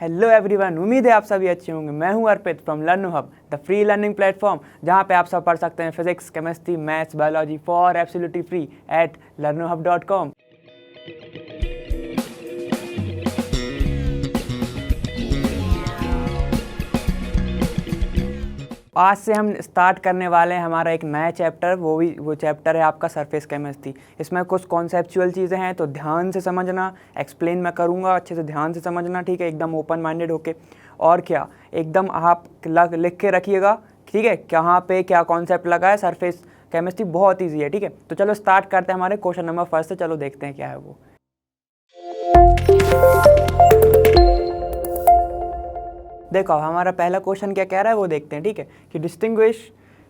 Hello everyone, उम्मीद है आप सभी अच्छे होंगे। मैं हूं Arpit from Learnohub, the free learning platform, जहां पे आप सब पढ़ सकते हैं physics, chemistry, maths, biology for absolutely free at learnohub.com। आज से हम स्टार्ट करने वाले हैं हमारा एक नया चैप्टर। वो चैप्टर है आपका सरफेस केमिस्ट्री। इसमें कुछ कॉन्सेप्चुअल चीज़ें हैं, तो ध्यान से समझना। एक्सप्लेन मैं करूँगा, अच्छे से ध्यान से समझना, ठीक है, एकदम ओपन माइंडेड होके। और क्या, एकदम आप लिख के रखिएगा, ठीक है, कहाँ पे क्या कॉन्सेप्ट लगा है। सरफेस केमिस्ट्री बहुत ईजी है, ठीक है। तो चलो स्टार्ट करते हैं हमारे क्वेश्चन नंबर फर्स्ट से। चलो देखते हैं क्या है वो। देखो हमारा पहला क्वेश्चन क्या कह रहा है वो देखते हैं, ठीक है, कि distinguish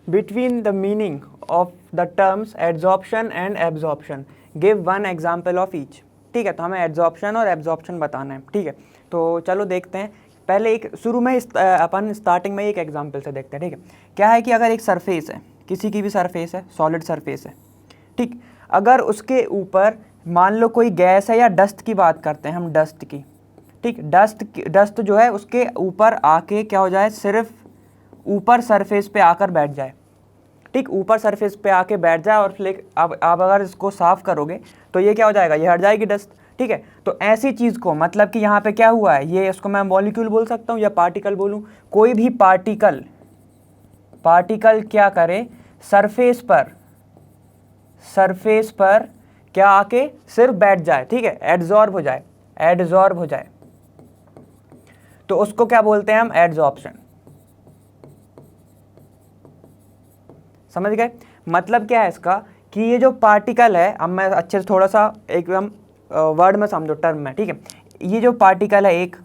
between the meaning of the terms adsorption and absorption, give one example of each. ठीक है, तो हमें एड्जॉर्प्शन और एब्जॉर्प्शन बताना है, ठीक है। तो चलो देखते हैं। पहले एक शुरू में अपन स्टार्टिंग में एक एग्जाम्पल से देखते हैं, ठीक है। क्या है कि अगर एक सरफेस है, किसी की भी सरफेस है, सॉलिड सरफेस है, ठीक, अगर उसके ऊपर मान लो कोई गैस है या डस्ट की बात करते हैं हम, डस्ट की, ठीक, डस्ट जो है उसके ऊपर आके क्या हो जाए, सिर्फ ऊपर सरफेस पे आकर बैठ जाए, ठीक, ऊपर सरफेस पे आके बैठ जाए। और फिर अब आप अगर इसको साफ करोगे तो ये क्या हो जाएगा, ये हट जाएगी डस्ट, ठीक है। तो ऐसी चीज़ को, मतलब कि यहाँ पे क्या हुआ है, ये इसको मैं मॉलिक्यूल बोल सकता हूँ या पार्टिकल बोलूँ, कोई भी पार्टिकल क्या करे, सरफेस पर क्या आके सिर्फ बैठ जाए, ठीक है, एड्जॉर्ब हो जाए, तो उसको क्या बोलते हैं हम, एड्जॉर्प्शन। समझ गए? मतलब क्या है इसका, कि ये जो पार्टिकल है, अब मैं अच्छे से थोड़ा सा एकदम वर्ड में समझो, टर्म में, ठीक है। ये जो पार्टिकल है एक,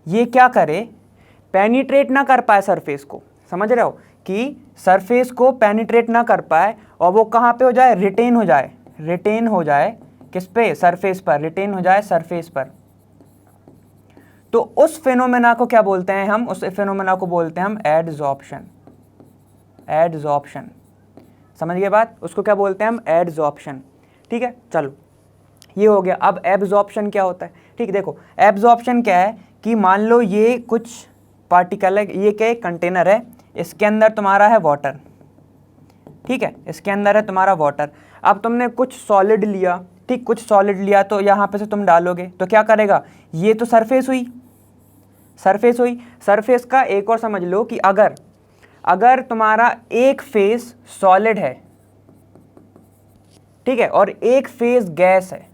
ये क्या करे, पेनिट्रेट ना कर पाए सरफेस को। समझ रहे हो कि सरफेस को पेनिट्रेट ना कर पाए, और वो कहाँ पे हो जाए, रिटेन हो जाए किस पे, सरफेस पर, रिटेन हो जाए सरफेस पर। तो उस फेनोमेना को क्या बोलते हैं हम, उस फेनोमेना को बोलते हैं हम एड्जॉर्प्शन। समझ गए बात, उसको क्या बोलते हैं हम, एड्जॉर्प्शन, ठीक है। चलो ये हो गया। अब एब्जॉर्प्शन क्या होता है, ठीक, देखो एब्जॉर्प्शन क्या है कि मान लो ये कुछ पार्टिकल है, ये क्या कंटेनर है, इसके अंदर तुम्हारा है वाटर, ठीक है, इसके अंदर है तुम्हारा वाटर। अब तुमने कुछ सॉलिड लिया, ठीक, कुछ सॉलिड लिया, तो यहाँ पे से तुम डालोगे तो क्या करेगा, ये तो सरफेस हुई। सरफेस का एक और समझ लो कि अगर तुम्हारा एक फेस सॉलिड है, ठीक है, और एक फेस गैस है,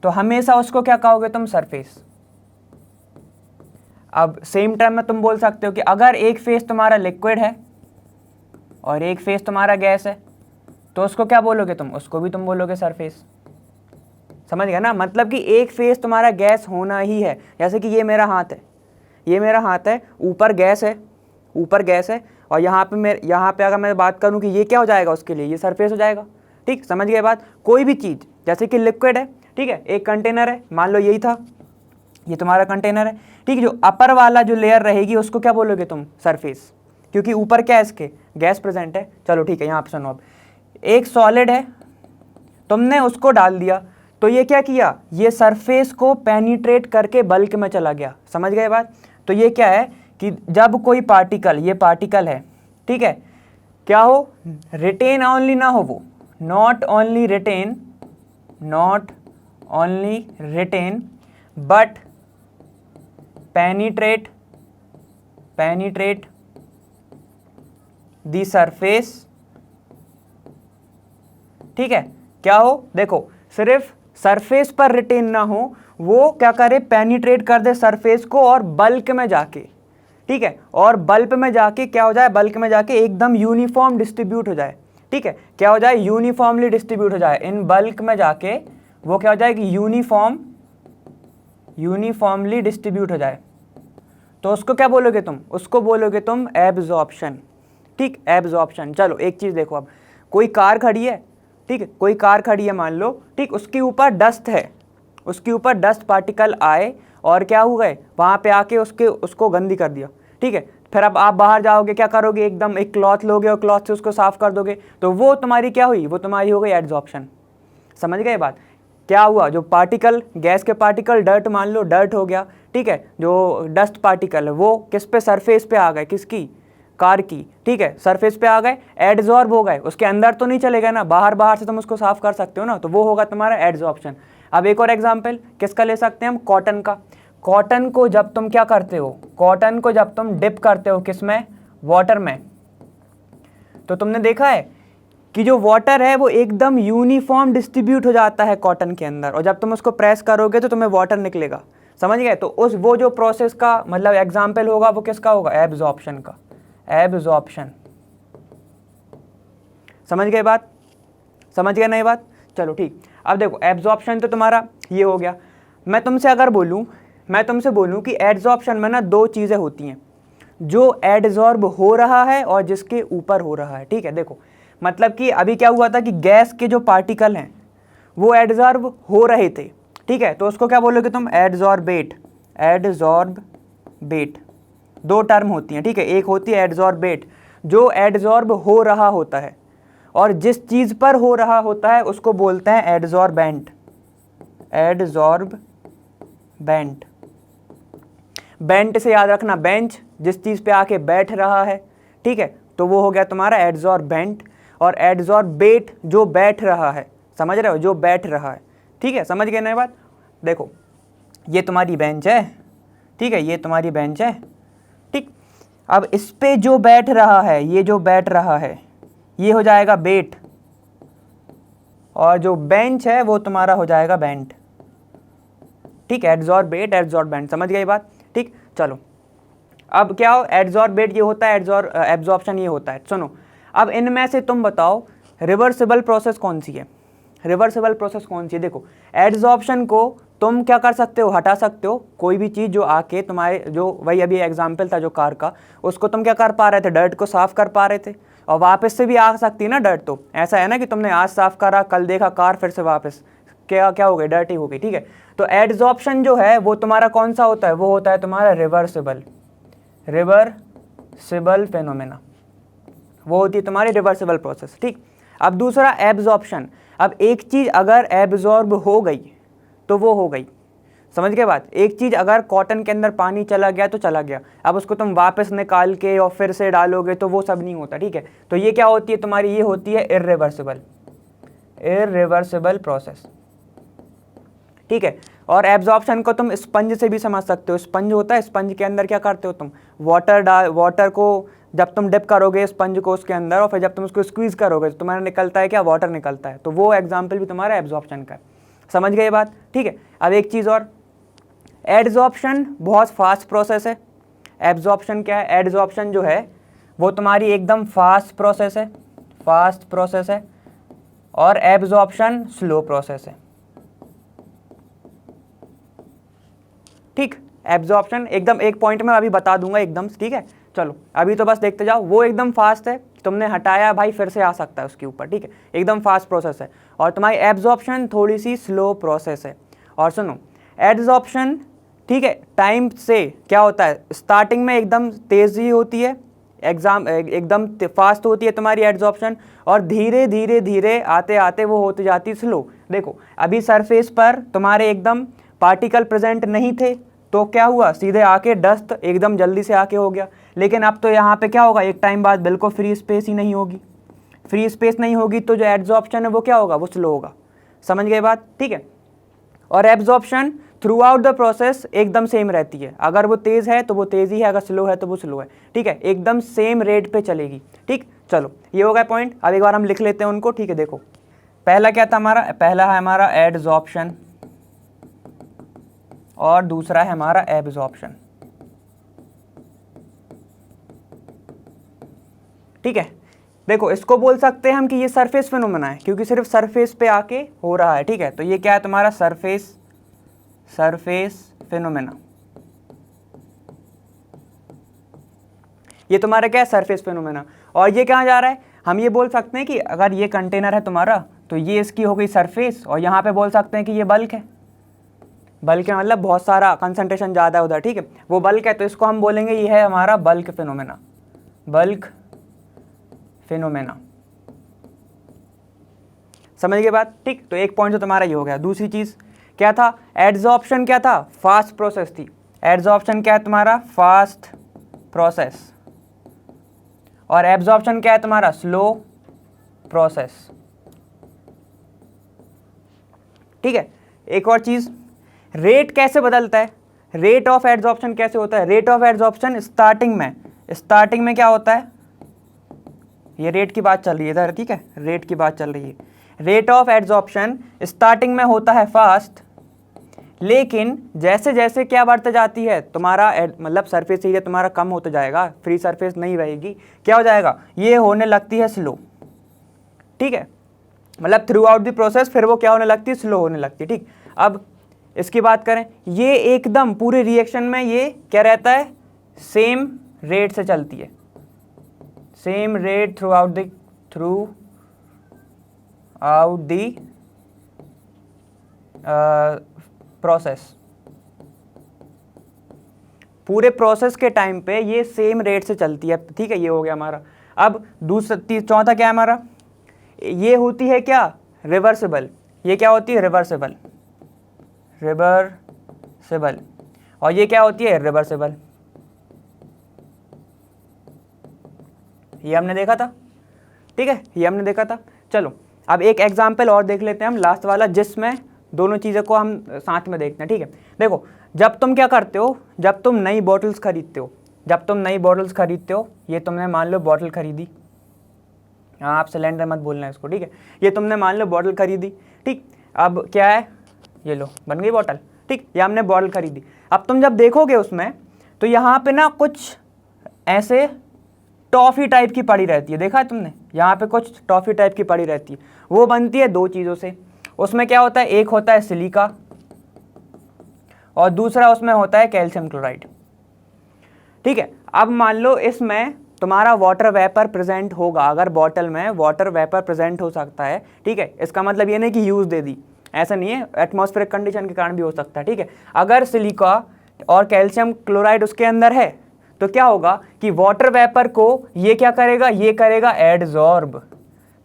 तो हमेशा उसको क्या कहोगे तुम, सरफेस। अब सेम टाइम में तुम बोल सकते हो कि अगर एक फेस तुम्हारा लिक्विड है और एक फेस तुम्हारा गैस है, तो उसको क्या बोलोगे तुम, उसको भी तुम बोलोगे सरफेस। समझ गया ना, मतलब कि एक फेस तुम्हारा गैस होना ही है। जैसे कि ये मेरा हाथ है, ऊपर गैस है, और यहाँ पे अगर मैं बात करूँ कि ये क्या हो जाएगा, उसके लिए ये सरफेस हो जाएगा, ठीक, समझ गए बात। कोई भी चीज़ जैसे कि लिक्विड है, ठीक है, एक कंटेनर है, मान लो यही था, ये तुम्हारा कंटेनर है, ठीक, जो अपर वाला जो लेयर रहेगी उसको क्या बोलोगे तुम, सरफेस, क्योंकि ऊपर क्या है, इसके गैस प्रेजेंट है। चलो ठीक है, यहाँ पे सुनो, अब एक सॉलिड है, तुमने उसको डाल दिया, तो ये क्या किया, ये सरफेस को पेनिट्रेट करके बल्क में चला गया। समझ गए बात। तो ये क्या है कि जब कोई पार्टिकल, ये पार्टिकल है, ठीक है, क्या हो, रिटेन ओनली ना हो, वो not only retain but penetrate the surface, ठीक है, क्या हो, देखो सिर्फ सरफेस पर रिटेन ना हो, वो क्या करे, पेनिट्रेट कर दे सरफेस को, और बल्क में जाके, ठीक है, और बल्क में जाके क्या हो जाए, बल्क में जाके एकदम यूनिफॉर्म डिस्ट्रीब्यूट हो जाए, ठीक है, क्या हो जाए, यूनिफॉर्मली डिस्ट्रीब्यूट हो जाए। इन बल्क में जाके वो क्या हो जाए कि यूनिफॉर्मली डिस्ट्रीब्यूट हो जाए। तो उसको क्या बोलोगे तुम, उसको बोलोगे तुम एब्जॉर्प्शन, ठीक, एब्जॉर्प्शन। चलो एक चीज़ देखो, अब कोई कार खड़ी है, ठीक है, कोई कार खड़ी है मान लो, ठीक, उसके ऊपर डस्ट है, उसके ऊपर डस्ट पार्टिकल आए और क्या हो गए, वहाँ पे आके उसको गंदी कर दिया, ठीक है। फिर अब आप बाहर जाओगे, क्या करोगे, एकदम एक क्लॉथ लोगे और क्लॉथ से उसको साफ कर दोगे, तो वो तुम्हारी क्या हुई, वो तुम्हारी हो गई एड्जॉर्प्शन। समझ गए बात। क्या हुआ, जो पार्टिकल, गैस के पार्टिकल, डर्ट मान लो, डर्ट हो गया, ठीक है, जो डस्ट पार्टिकल है वो किस पे, सरफेस पे आ गए, किसकी, कार की, ठीक है, सरफेस पे आ गए, एडजॉर्ब हो गए, उसके अंदर तो नहीं चलेगा ना, बाहर से तुम उसको साफ कर सकते हो ना, तो वो होगा तुम्हारा एडजॉर्प्शन। अब एक और एग्जाम्पल किसका ले सकते हैं हम, कॉटन का। कॉटन को जब तुम क्या करते हो, कॉटन को जब तुम डिप करते हो किस में, वाटर में, तो तुमने देखा है कि जो वाटर है वो एकदम यूनिफॉर्म डिस्ट्रीब्यूट हो जाता है कॉटन के अंदर, और जब तुम उसको प्रेस करोगे तो तुम्हें वाटर निकलेगा, समझ गए। तो उस वो जो प्रोसेस का मतलब एग्जाम्पल होगा वो किसका होगा, एब्जॉर्प्शन का, एब्जॉर्प्शन। समझ गए बात, समझ गए नई बात, चलो ठीक। अब देखो एब्जॉर्प्शन तो तुम्हारा ये हो गया। मैं तुमसे बोलूं कि एब्जॉर्प्शन में ना दो चीज़ें होती हैं, जो एडजॉर्ब हो रहा है और जिसके ऊपर हो रहा है, ठीक है। देखो मतलब कि अभी क्या हुआ था कि गैस के जो पार्टिकल हैं वो एडजॉर्ब हो रहे थे, ठीक है, तो उसको क्या बोलोगे तुम, एडजॉर्बेट, एडजॉर्बेट। दो टर्म होती हैं, ठीक है, एक होती है एडजॉर्बेट जो एडजॉर्ब हो रहा होता है, और जिस चीज़ पर हो रहा होता है उसको बोलते हैं एडजॉर्बेंट, एडजॉर्बेंट। बेंट से याद रखना, बेंच, जिस चीज़ पे आके बैठ रहा है, ठीक है, तो वो हो गया तुम्हारा एडजॉर्बेंट। और एडजॉर्बेट जो बैठ रहा है, समझ रहे हो, जो बैठ रहा है, ठीक है, समझ गए ना ये बात। देखो ये तुम्हारी बेंच है, ठीक है, ये तुम्हारी बेंच है, ठीक। अब इस पे जो बैठ रहा है, ये जो बैठ रहा है ये हो जाएगा बेट, और जो बेंच है वो तुम्हारा हो जाएगा बेंट, ठीक है, एडजॉर्बेट, एडजॉर्बेंट, समझ गए बात, ठीक। चलो अब क्या हो, एडजॉर्बेट ये होता है, एब्जॉर्प्शन ये होता है। सुनो अब इनमें से तुम बताओ रिवर्सिबल प्रोसेस कौन सी है, रिवर्सिबल प्रोसेस कौन सी है। देखो एड्सॉर्प्शन को तुम क्या कर सकते हो, हटा सकते हो, कोई भी चीज़ जो आके तुम्हारे, जो वही अभी एग्जाम्पल था जो कार का, उसको तुम क्या कर पा रहे थे, डर्ट को साफ कर पा रहे थे, और वापस से भी आ सकती है ना डर्ट। तो ऐसा है ना कि तुमने आज साफ करा, कल देखा कार फिर से वापस क्या हो गई, डर्टी हो गई, ठीक है। तो एड्सॉर्प्शन जो है वो तुम्हारा कौन सा होता है, वो होता है तुम्हारा रिवर्सिबल, रिवर्सिबल फेनोमेना, वो होती है तुम्हारी रिवर्सिबल प्रोसेस, ठीक। अब दूसरा एब्जॉर्प्शन। अब एक चीज़ अगर एब्जॉर्ब हो गई तो वो हो गई, समझ गए बात। एक चीज़ अगर कॉटन के अंदर पानी चला गया तो चला गया, अब उसको तुम वापस निकाल के और फिर से डालोगे तो वो सब नहीं होता, ठीक है। तो ये क्या होती है तुम्हारी, ये होती है इर्रिवर्सिबल, इर्रिवर्सिबल प्रोसेस, ठीक है। और एब्जॉर्प्शन को तुम स्पंज से भी समझ सकते हो। स्पंज होता है, स्पंज के अंदर क्या करते हो तुम, वाटर को जब तुम डिप करोगे स्पंज को उसके अंदर, और फिर जब तुम उसको स्क्वीज करोगे तो तुम्हारा निकलता है क्या, वाटर निकलता है। तो वो एग्जाम्पल भी तुम्हारा एब्जॉर्प्शन का है, समझ गए ये बात, ठीक है। अब एक चीज़ और, एडजॉर्प्शन बहुत फास्ट प्रोसेस है, एब्जॉर्प्शन क्या है, एडजॉर्प्शन जो है वो तुम्हारी एकदम फास्ट प्रोसेस है, फास्ट प्रोसेस है, और एब्जॉर्प्शन स्लो प्रोसेस है, ठीक। एब्जॉर्प्शन एकदम एक पॉइंट में अभी बता दूंगा एकदम, ठीक है। चलो अभी तो बस देखते जाओ, वो एकदम फास्ट है, तुमने हटाया भाई फिर से आ सकता है उसके ऊपर, ठीक है, एकदम फास्ट प्रोसेस है। और तुम्हारी एब्जॉर्प्शन थोड़ी सी स्लो प्रोसेस है। और सुनो एब्जॉर्प्शन, ठीक है, टाइम से क्या होता है, स्टार्टिंग में एकदम तेज़ी होती है, एकदम फास्ट होती है तुम्हारी एब्जॉर्प्शन, और धीरे धीरे धीरे आते आते वो होती जाती स्लो। देखो अभी सरफेस पर तुम्हारे एकदम पार्टिकल प्रेजेंट नहीं थे तो क्या हुआ, सीधे आके डस्ट एकदम जल्दी से आके हो गया। लेकिन अब तो यहाँ पे क्या होगा, एक टाइम बाद बिल्कुल फ्री स्पेस ही नहीं होगी, फ्री स्पेस नहीं होगी तो जो एब्जॉर्प्शन है वो क्या होगा, वो स्लो होगा, समझ गए बात, ठीक है। और absorption through out the process एकदम सेम रहती है, अगर वो तेज़ है तो वो तेज़ ही है, अगर स्लो है तो वो स्लो है, ठीक है, एकदम सेम रेट पे चलेगी, ठीक। चलो ये हो गया पॉइंट। अब एक बार हम लिख लेते हैं उनको, ठीक है। देखो पहला क्या था हमारा, पहला है हमारा एड्सॉर्प्शन और दूसरा है हमारा एब्जॉर्प्शन, ठीक है। देखो इसको बोल सकते हैं हम कि ये सरफेस फिनोमेना है, क्योंकि सिर्फ सरफेस पे आके हो रहा है, ठीक है। तो ये क्या है तुम्हारा सरफेस फिनोमेना, ये तुम्हारा क्या है सरफेस फिनोमेना। और ये कहाँ जा रहा है, हम ये बोल सकते हैं कि अगर ये कंटेनर है तुम्हारा तो ये इसकी हो गई सरफेस, और यहाँ पे बोल सकते हैं कि ये बल्क है, बल्क है मतलब बहुत सारा कंसंट्रेशन ज़्यादा है उधर, ठीक है, वो बल्क है, तो इसको हम बोलेंगे ये है हमारा बल्क फिनोमेना, बल्क फिनोमेना, समझ गए बात, ठीक। तो एक पॉइंट तो तुम्हारा ये हो गया। दूसरी चीज़ क्या था, एड्सॉर्प्शन क्या था, फास्ट प्रोसेस थी, एड्सॉर्प्शन क्या है तुम्हारा? Fast process. और एब्जॉर्प्शन क्या है तुम्हारा? Slow process. ठीक है, एक और चीज, रेट कैसे बदलता है? रेट ऑफ एड्सॉर्प्शन कैसे होता है? रेट ऑफ एड्सॉर्प्शन स्टार्टिंग में क्या होता है? ये रेट की बात चल रही है इधर, ठीक है, रेट की बात चल रही है। रेट ऑफ एड्सॉर्प्शन स्टार्टिंग में होता है फास्ट, लेकिन जैसे जैसे क्या बढ़ते जाती है तुम्हारा मतलब सरफेस एरिया तुम्हारा कम होता जाएगा, फ्री सरफेस नहीं रहेगी, क्या हो जाएगा? ये होने लगती है स्लो। ठीक है, मतलब थ्रू आउट द प्रोसेस फिर वो क्या होने लगती है? स्लो होने लगती है। ठीक, अब इसकी बात करें, ये एकदम पूरे रिएक्शन में ये क्या रहता है? सेम रेट से चलती है, same rate through out the process. पूरे प्रोसेस के टाइम पे ये सेम रेट से चलती है। ठीक है, ये हो गया हमारा। अब चौथा क्या है हमारा? ये होती है क्या? रिवर्सिबल। ये क्या होती है? रिवर्सिबल। और ये क्या होती है? रिवर्सिबल। ये हमने देखा था, ठीक है, ये हमने देखा था। चलो अब एक एग्जाम्पल और देख लेते हैं हम, लास्ट वाला, जिसमें दोनों चीज़ों को हम साथ में देखते हैं। ठीक है, देखो, जब तुम क्या करते हो, जब तुम नई बॉटल्स खरीदते हो, ये तुमने मान लो बॉटल खरीदी, हाँ आप सिलेंडर मत बोलना है इसको, ठीक है, ये तुमने मान लो बॉटल खरीदी। ठीक, अब क्या है? ये लो, बन गई बॉटल। ठीक, ये हमने बॉटल खरीदी। अब तुम जब देखोगे उसमें, तो यहाँ पे ना कुछ ऐसे टॉफ़ी टाइप की पड़ी रहती है, देखा है तुमने? यहाँ पे कुछ टॉफ़ी टाइप की पड़ी रहती है, वो बनती है दो चीज़ों से। उसमें क्या होता है? एक होता है सिलिका और दूसरा उसमें होता है कैल्शियम क्लोराइड। ठीक है, अब मान लो इसमें तुम्हारा वाटर वेपर प्रेजेंट होगा, अगर बॉटल में वाटर वेपर प्रेजेंट हो सकता है। ठीक है, इसका मतलब ये नहीं कि यूज़ दे दी, ऐसा नहीं है, एटमॉस्फेरिक कंडीशन के कारण भी हो सकता है। ठीक है, अगर सिलिका और कैल्शियम क्लोराइड उसके अंदर है तो क्या होगा कि वाटर वेपर को ये क्या करेगा? ये करेगा एडजॉर्ब,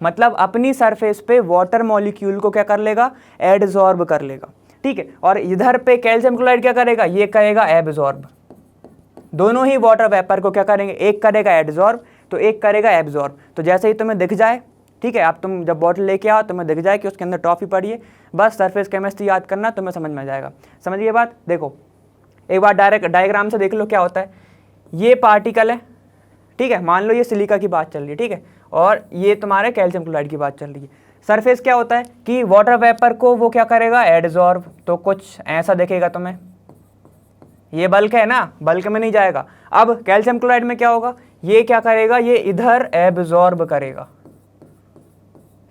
मतलब अपनी सरफेस पे वाटर मॉलिक्यूल को क्या कर लेगा? एडजॉर्ब कर लेगा। ठीक है, और इधर पे कैल्शियम क्लोराइड क्या करेगा? ये करेगा एब्जॉर्ब। दोनों ही वाटर वेपर को क्या करेंगे? एक करेगा एडजॉर्ब तो एक करेगा एब्जॉर्ब। तो जैसे ही तुम्हें दिख जाए, ठीक है, अब तुम जब बॉटल लेके आओ तुम्हें दिख जाए कि उसके अंदर टॉफ़ी पड़ी है, बस सरफेस केमिस्ट्री याद करना, तुम्हें समझ में आ जाएगा। समझिए बात? देखो एक बार डायरेक्ट डायग्राम से देख लो क्या होता है। ये पार्टिकल है, ठीक है, मान लो ये सिलिका की बात चल रही है, ठीक है, और ये तुम्हारे कैल्शियम क्लोराइड की बात चल रही है। सरफेस क्या होता है कि वाटर वेपर को वो क्या करेगा? एडजॉर्ब। तो कुछ ऐसा दिखेगा तुम्हें, ये बल्क है ना, बल्क में नहीं जाएगा। अब कैल्शियम क्लोराइड में क्या होगा? ये क्या करेगा? ये इधर एब्जॉर्ब करेगा।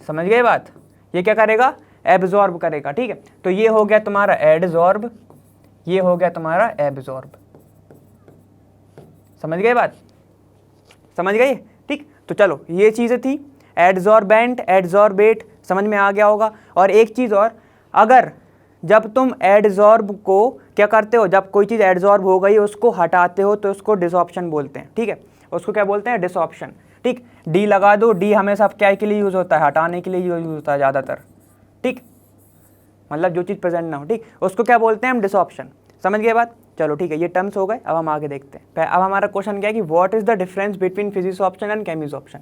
समझ गए बात? ये क्या करेगा? एब्जॉर्ब करेगा। ठीक है, तो ये हो गया तुम्हारा एडजॉर्ब, ये हो गया तुम्हारा एब्जॉर्ब। समझ गए बात? समझ गए? ठीक, तो चलो ये चीज़ें थी, एडजॉर्बेंट, एडजॉर्बेट, समझ में आ गया होगा। और एक चीज़ और, अगर जब तुम एडजॉर्ब को क्या करते हो, जब कोई चीज़ एडजॉर्ब हो गई उसको हटाते हो तो उसको डिसऑप्शन बोलते हैं। ठीक है, उसको क्या बोलते हैं? डिसऑप्शन। ठीक, डी लगा दो, डी हमेशा क्या के लिए यूज़ होता है? हटाने के लिए यूज़ होता है ज़्यादातर। ठीक, मतलब जो चीज़ प्रेजेंट ना हो, ठीक, उसको क्या बोलते हैं हम? डिसऑप्शन। समझ गए बात? चलो ठीक है, ये टर्म्स हो गए। अब हम आगे देखते हैं। अब हमारा क्वेश्चन क्या है कि what is the difference between physisorption and chemisorption.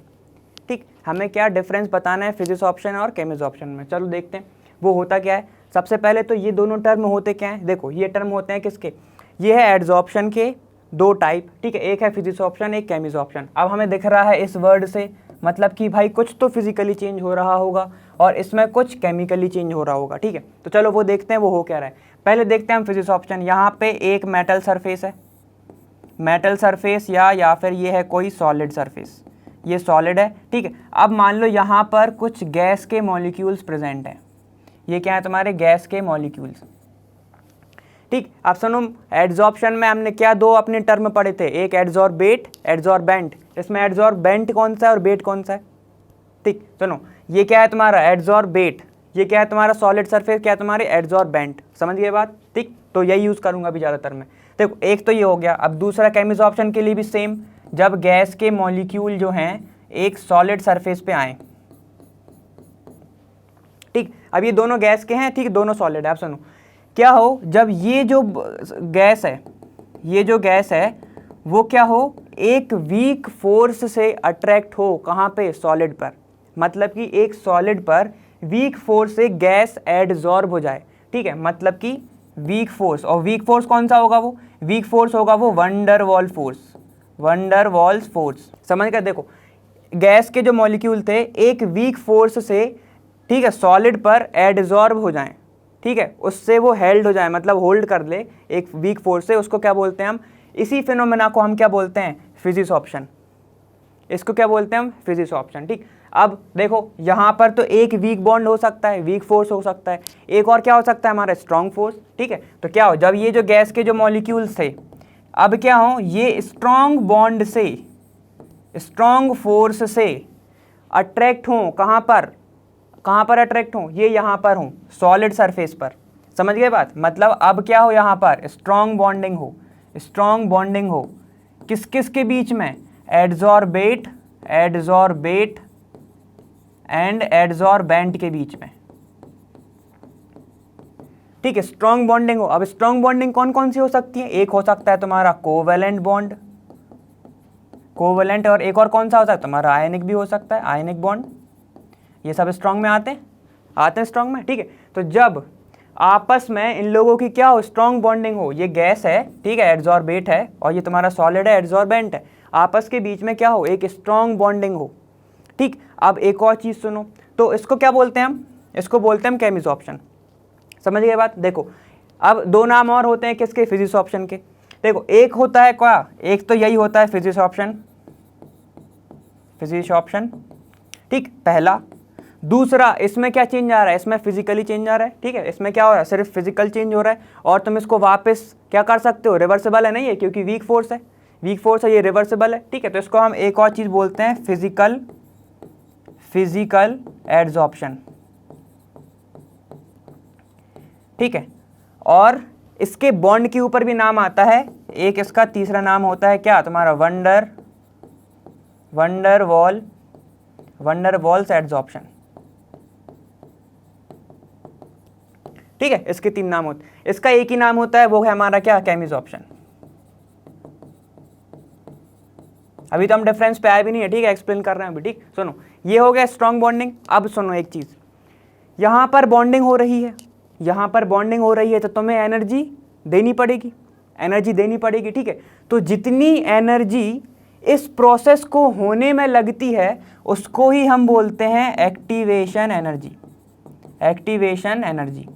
ठीक, हमें क्या डिफरेंस बताना है फिजिक्सॉप्शन और केमिसॉप्शन में। चलो देखते हैं वो होता क्या है। सबसे पहले तो ये दोनों टर्म होते क्या हैं? देखो ये टर्म होते हैं किसके? ये है एड्सॉर्प्शन के दो टाइप। ठीक है, एक है फिजिक्सॉप्शन, एक केमिसॉप्शन। अब हमें दिख रहा है इस वर्ड से मतलब कि भाई कुछ तो फिजिकली चेंज हो रहा होगा और इसमें कुछ केमिकली चेंज हो रहा होगा। ठीक है, तो चलो वो देखते हैं वो हो क्या रहा है। पहले देखते हैं हम फिजिक्सॉप्शन। यहाँ पे एक मेटल सरफेस है, मेटल सरफेस या फिर ये है कोई सॉलिड सरफेस, ये सॉलिड है। ठीक है, अब मान लो यहाँ पर कुछ गैस के मॉलिक्यूल्स प्रेजेंट हैं। ये क्या है? तुम्हारे गैस के मॉलिक्यूल्स। ठीक, अब सुनो, एड्सॉर्प्शन में हमने क्या दो अपने टर्म पढ़े थे? एक एड्सॉर्बेट, एड्सॉर्बेंट। इसमें एड्सॉर्बेंट कौन सा है और बेट कौन सा है? ठीक, सुनो, ये क्या है तुम्हारा? एड्सॉर्बेट। ये क्या है तुम्हारा? Solid surface. क्या है तुम्हारे? एड्सॉर्बेंट। समझ गए बात? ठीक, तो यही यूज़ करूंगा अभी ज़्यादातर मैं। देखो एक तो ये हो गया। अब दूसरा केमिसॉप्शन के लिए भी सेम, जब गैस के मॉलिक्यूल जो हैं एक सॉलिड सरफेस पे आए। ठीक, अब ये दोनों गैस के हैं, ठीक, दोनों सॉलिड है। आप सुनो, क्या हो जब ये जो गैस है, ये जो गैस है वो क्या हो, एक वीक फोर्स से अट्रैक्ट हो, कहाँ पे, सॉलिड पर। मतलब कि एक सॉलिड पर वीक फोर्स से गैस एडजॉर्ब हो जाए, ठीक है। मतलब कि वीक फोर्स, और वीक फोर्स कौन सा होगा, वो वीक फोर्स होगा वो वंडरवॉल फोर्स, वंडरवॉल्स फोर्स। समझ कर देखो, गैस के जो मॉलिक्यूल थे एक वीक फोर्स से, ठीक है, सॉलिड पर एडजॉर्ब हो जाएं, ठीक है, उससे वो हेल्ड हो जाए, मतलब होल्ड कर ले एक वीक फोर्स से, उसको क्या बोलते हैं हम, इसी फिनोमेना को हम क्या बोलते हैं, फिजिसॉर्प्शन। इसको क्या बोलते हैं हम, फिजिसॉर्प्शन, ठीक। अब देखो यहाँ पर तो एक वीक बॉन्ड हो सकता है, वीक फोर्स हो सकता है, एक और क्या हो सकता है हमारा, स्ट्रॉन्ग फोर्स, ठीक है। तो क्या हो, जब ये जो गैस के जो मॉलिक्यूल्स थे अब क्या हो, ये स्ट्रॉन्ग बॉन्ड से, स्ट्रॉन्ग फोर्स से अट्रैक्ट हों, कहाँ पर अट्रैक्ट हों, ये यहाँ पर हों, सॉलिड सरफेस पर। समझ गए बात, मतलब अब क्या हो, यहाँ पर स्ट्रॉन्ग बॉन्डिंग हो, स्ट्रॉन्ग बॉन्डिंग हो किस किस के बीच में, एडजॉर्बेट एंड एडजॉर्बेंट के बीच में, ठीक है, स्ट्रॉन्ग बॉन्डिंग हो। अब स्ट्रॉन्ग बॉन्डिंग कौन कौन सी हो सकती है, एक हो सकता है तुम्हारा कोवेलेंट बॉन्ड, कोवेलेंट, और एक और कौन सा हो सकता है तुम्हारा, आयनिक भी हो सकता है, आयनिक बॉन्ड। ये सब स्ट्रॉन्ग में आते हैं स्ट्रॉन्ग में, ठीक है। तो जब आपस में इन लोगों की क्या हो, स्ट्रॉन्ग बॉन्डिंग हो, ये गैस है, ठीक है, एडजॉर्बेट है, और ये तुम्हारा सॉलिड है, एडजॉर्बेंट है, आपस के बीच में क्या हो, एक स्ट्रॉन्ग बॉन्डिंग हो, ठीक। अब एक और चीज़ सुनो, तो इसको क्या बोलते हैं हम, इसको बोलते हैं हम केमिसॉर्प्शन। समझ गए बात। देखो अब दो नाम और होते हैं किसके, फिजिसॉर्प्शन के। देखो एक होता है क्या, एक तो यही होता है फिजिसॉर्प्शन, ठीक, पहला। दूसरा, इसमें क्या चेंज आ रहा है, इसमें फिजिकली चेंज आ रहा है, ठीक है, इसमें क्या हो रहा है, सिर्फ फिजिकल चेंज हो रहा है, और तुम इसको वापस क्या कर सकते हो, रिवर्सिबल है नहीं है, क्योंकि वीक फोर्स है, ये रिवर्सिबल है, ठीक है। तो इसको हम एक और चीज़ बोलते हैं, फिजिकल एडजॉर्प्शन, ठीक है। और इसके बॉन्ड के ऊपर भी नाम आता है, एक इसका तीसरा नाम होता है क्या तुम्हारा, वंडरवॉल्स एडजॉर्प्शन, ठीक है। इसके तीन नाम होते हैं, इसका एक ही नाम होता है, वो है हमारा क्या, केमिसॉर्प्शन। अभी तो हम डिफरेंस पे आए भी नहीं है, ठीक है, एक्सप्लेन कर रहे हैं अभी, ठीक। सुनो, ये हो गया स्ट्रॉन्ग बॉन्डिंग। अब सुनो एक चीज, यहाँ पर बॉन्डिंग हो रही है, तो तुम्हें एनर्जी देनी पड़ेगी, ठीक है। तो जितनी एनर्जी इस प्रोसेस को होने में लगती है उसको ही हम बोलते हैं एक्टिवेशन एनर्जी।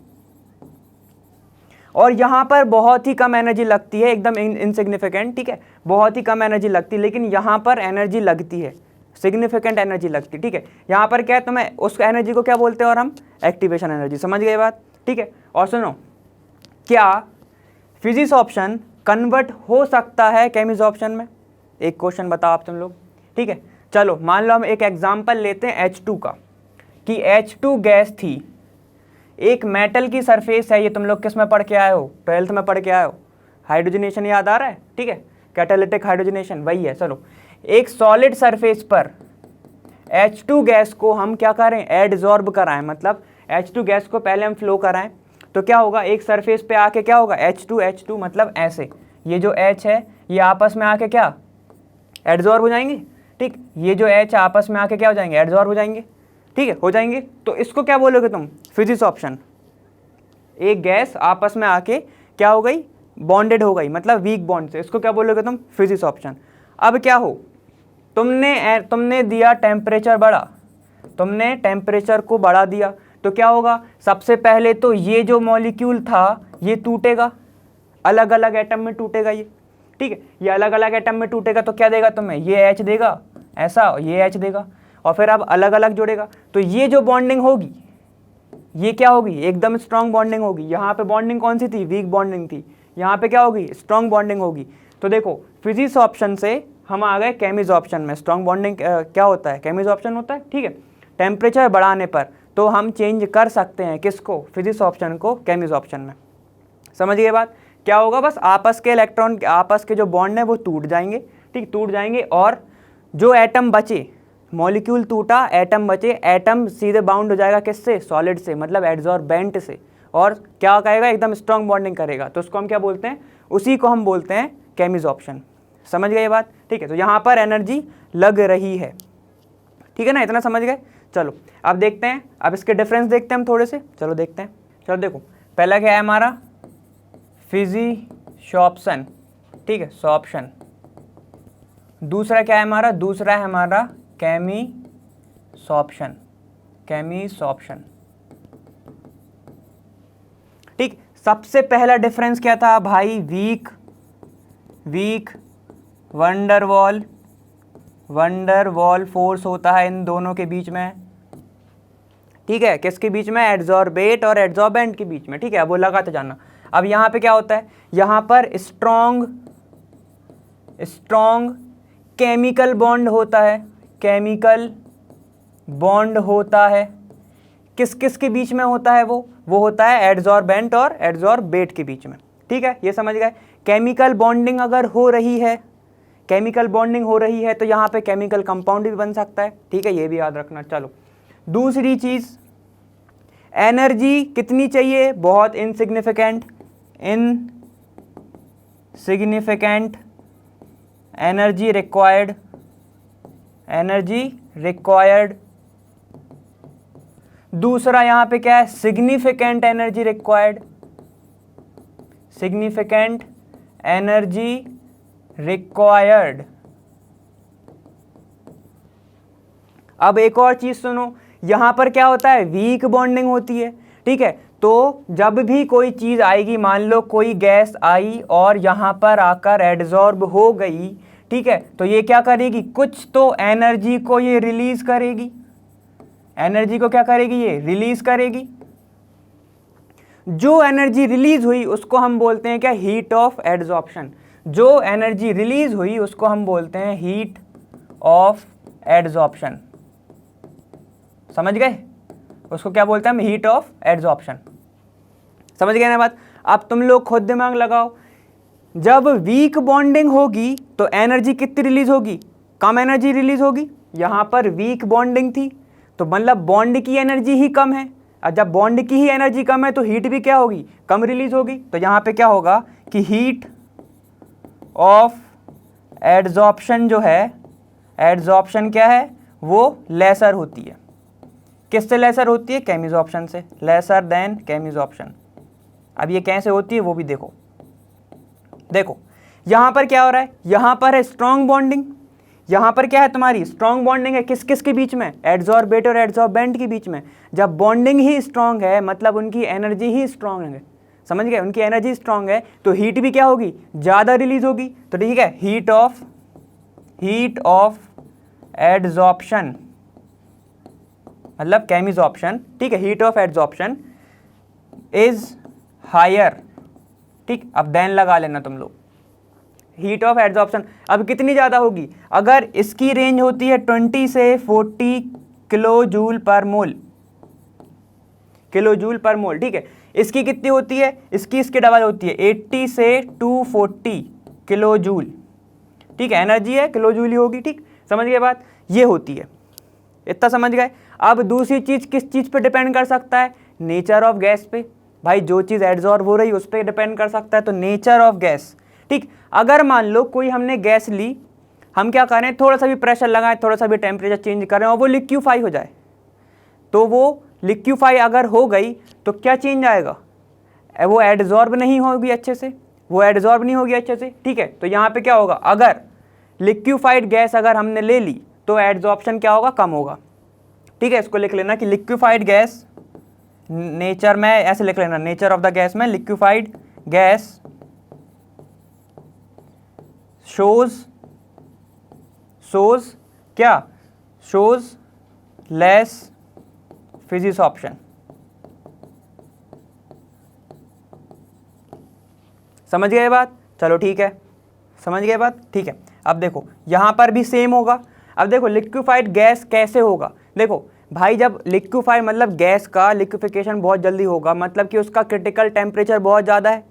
और यहाँ पर बहुत ही कम एनर्जी लगती है, एकदम इनसिग्निफिकेंट, ठीक है, बहुत ही कम एनर्जी लगती है, लेकिन यहाँ पर एनर्जी लगती है, सिग्निफिकेंट एनर्जी लगती है, ठीक है। यहाँ पर क्या है, तुम्हें उस एनर्जी को क्या बोलते हैं, और हम एक्टिवेशन एनर्जी। समझ गए बात, ठीक है। और सुनो, क्या फिजिसॉर्प्शन कन्वर्ट हो सकता है केमिसॉर्प्शन में, एक क्वेश्चन बताओ आप तुम लोग, ठीक है। चलो मान लो हम एक एग्जाम्पल लेते हैं H2 का, कि H2 गैस थी, एक मेटल की सरफेस है, ये तुम लोग किस में पढ़ के आए हो, 12th में पढ़ के आए हो, हाइड्रोजनेशन याद आ रहा है, ठीक है, कैटालिटिक हाइड्रोजनेशन वही है। चलो, एक सॉलिड सरफेस पर H2 गैस को हम क्या करें, एडजॉर्ब कराएं, मतलब H2 गैस को पहले हम फ्लो कराएं, तो क्या होगा, एक सरफेस पे आके क्या होगा, H2 मतलब ऐसे, ये जो H है ये आपस में आके क्या एडजॉर्ब हो जाएंगे, ठीक, ये जो H आपस में आके क्या हो जाएंगे, एडजॉर्ब हो जाएंगे, ठीक है, हो जाएंगे। तो इसको क्या बोलोगे तुम, फिजिसॉर्प्शन। एक गैस आपस में आके क्या हो गई, बॉन्डेड हो गई, मतलब वीक बॉन्ड से, इसको क्या बोलोगे तुम, फिजिसॉर्प्शन। अब क्या हो, तुमने दिया टेम्परेचर बढ़ा, तुमने टेम्परेचर को बढ़ा दिया, तो क्या होगा, सबसे पहले तो ये जो मॉलिक्यूल था ये टूटेगा, अलग अलग एटम में टूटेगा ये, ठीक है, ये अलग अलग एटम में टूटेगा, तो क्या देगा तुम्हें, ये H देगा, ऐसा ये H देगा, और फिर अब अलग अलग जोड़ेगा, तो ये जो बॉन्डिंग होगी ये क्या होगी, एकदम स्ट्रॉन्ग बॉन्डिंग होगी। यहाँ पे बॉन्डिंग कौन सी थी, वीक बॉन्डिंग थी, यहाँ पे क्या होगी, स्ट्रॉन्ग बॉन्डिंग होगी। तो देखो, फिजिसॉर्प्शन से हम आ गए केमिसॉर्प्शन में। स्ट्रॉन्ग बॉन्डिंग क्या होता है, केमिसॉर्प्शन होता है, ठीक है। टेम्परेचर बढ़ाने पर तो हम चेंज कर सकते हैं किसको, फिजिसॉर्प्शन को केमिसॉर्प्शन में। समझ गए बात, क्या होगा, बस आपस के इलेक्ट्रॉन, आपस के जो बॉन्ड है वो टूट जाएंगे, ठीक, टूट जाएंगे, और जो एटम बचे, मॉलिक्यूल टूटा, एटम बचे, एटम सीधे बाउंड हो जाएगा किससे, सॉलिड से, मतलब एडजॉर्बेंट से, और क्या कहेगा, एकदम स्ट्रॉन्ग बॉन्डिंग करेगा, तो उसको हम क्या बोलते हैं, उसी को हम बोलते हैं केमिजॉर्प्शन। समझ गए ये बात? ठीक है, तो यहाँ पर एनर्जी लग रही है, ठीक है ना, इतना समझ गए। चलो अब देखते हैं, अब इसके डिफरेंस देखते हैं हम थोड़े से। चलो देखते हैं। चलो देखो, पहला क्या है हमारा, फिजिशॉर्प्शन, ठीक है, सॉर्प्शन। दूसरा क्या है हमारा, दूसरा है हमारा केमिसॉर्प्शन, केमिसॉर्प्शन। ठीक, सबसे पहला डिफरेंस क्या था भाई, वीक वंडरवॉल फोर्स होता है इन दोनों के बीच में, ठीक है, किसके बीच में, एड्सॉर्बेट और एड्सॉर्बेंट के बीच में, ठीक है। अब वो लगाते जाना। अब यहाँ पे क्या होता है, यहाँ पर स्ट्रॉन्ग केमिकल बॉन्ड होता है, केमिकल बॉन्ड होता है, किस किस के बीच में होता है, वो होता है एड्सॉर्बेंट और एड्सॉर्बेट के बीच में, ठीक है, ये समझ गए। केमिकल बॉन्डिंग अगर हो रही है, केमिकल बॉन्डिंग हो रही है तो यहाँ पे केमिकल कंपाउंड भी बन सकता है, ठीक है, ये भी याद रखना। चलो दूसरी चीज, एनर्जी कितनी चाहिए, बहुत इनसिग्निफिकेंट एनर्जी रिक्वायर्ड। दूसरा यहाँ पे क्या है, सिग्निफिकेंट एनर्जी रिक्वायर्ड। अब एक और चीज सुनो, यहां पर क्या होता है, वीक बॉन्डिंग होती है, ठीक है। तो जब भी कोई चीज आएगी, मान लो कोई गैस आई और यहां पर आकर एड्सॉर्ब हो गई, ठीक है, तो ये क्या करेगी, कुछ तो एनर्जी को ये रिलीज करेगी, एनर्जी को क्या करेगी, ये रिलीज करेगी। जो एनर्जी रिलीज हुई उसको हम बोलते हैं क्या, हीट ऑफ एड्सॉर्प्शन। जो एनर्जी रिलीज हुई उसको हम बोलते हैं हीट ऑफ एड्सॉर्प्शन। समझ गए, उसको क्या बोलते हैं हम, हीट ऑफ एड्सॉर्प्शन। समझ गए ना बात? अब तुम लोग खुद दिमाग लगाओ, जब वीक बॉन्डिंग होगी तो एनर्जी कितनी रिलीज होगी, कम एनर्जी रिलीज होगी। यहां पर वीक बॉन्डिंग थी तो मतलब बॉन्ड की एनर्जी ही कम है, और जब बॉन्ड की ही एनर्जी कम है तो हीट भी क्या होगी, कम रिलीज होगी। तो यहां पे क्या होगा कि हीट ऑफ एड्सॉर्प्शन जो है, एड्सॉर्प्शन क्या है, वो लेसर होती है। किससे लेसर होती है, केमिसॉर्प्शन से, लेसर देन केमिसॉर्प्शन। अब ये कैसे होती है वो भी देखो। देखो यहां पर क्या हो रहा है, यहां पर है स्ट्रॉन्ग बॉन्डिंग, यहां पर क्या है तुम्हारी, स्ट्रॉन्ग बॉन्डिंग है, किस किस के बीच में, एड्सॉर्बेट और एड्सॉर्बेंट के बीच में। जब बॉन्डिंग ही स्ट्रॉन्ग है मतलब उनकी एनर्जी ही स्ट्रॉन्ग है, समझ गए, उनकी एनर्जी स्ट्रॉन्ग है तो हीट भी क्या होगी, ज़्यादा रिलीज होगी। तो ठीक है, हीट ऑफ एड्सॉर्प्शन मतलब केमिसॉर्प्शन, ठीक है, heat of adsorption is higher, ठीक। अब देन लगा लेना तुम लोग, हीट ऑफ एड्सॉर्प्शन अब कितनी ज़्यादा होगी, अगर इसकी रेंज होती है 20 से 40 किलोजूल पर मोल, ठीक है, इसकी कितनी होती है, इसके डबल होती है, 80 से 240 किलोजूल, ठीक है, एनर्जी है किलोजूल ही होगी, ठीक, समझ गए बात, ये होती है, इतना समझ गए। अब दूसरी चीज किस चीज पे डिपेंड कर सकता है, नेचर ऑफ गैस पे, भाई जो चीज एड्सॉर्ब हो रही है उस पर डिपेंड कर सकता है, तो नेचर ऑफ गैस, ठीक। अगर मान लो कोई हमने गैस ली, हम क्या करें, थोड़ा सा भी प्रेशर लगाएं, थोड़ा सा भी टेम्परेचर चेंज करें और वो लिक्विफाई हो जाए, तो वो लिक्विफाई अगर हो गई तो क्या चेंज आएगा, वो एड्सॉर्ब नहीं होगी अच्छे से, ठीक है। तो यहाँ पे क्या होगा, अगर लिक्विफाइड गैस अगर हमने ले ली तो एड्सॉर्प्शन क्या होगा, कम होगा, ठीक है। इसको लिख लेना कि लिक्विफाइड गैस, नेचर में ऐसे लिख लेना, नेचर ऑफ द गैस में लिक्विफाइड गैस शोज लेस फिजिसॉर्प्शन। समझ गए बात, चलो ठीक है, समझ गए बात, ठीक है। अब देखो यहां पर भी सेम होगा। अब देखो लिक्विफाइड गैस कैसे होगा, देखो भाई जब लिक्विफाई मतलब गैस का लिक्विफिकेशन बहुत जल्दी होगा, मतलब कि उसका क्रिटिकल टेम्परेचर बहुत ज़्यादा है,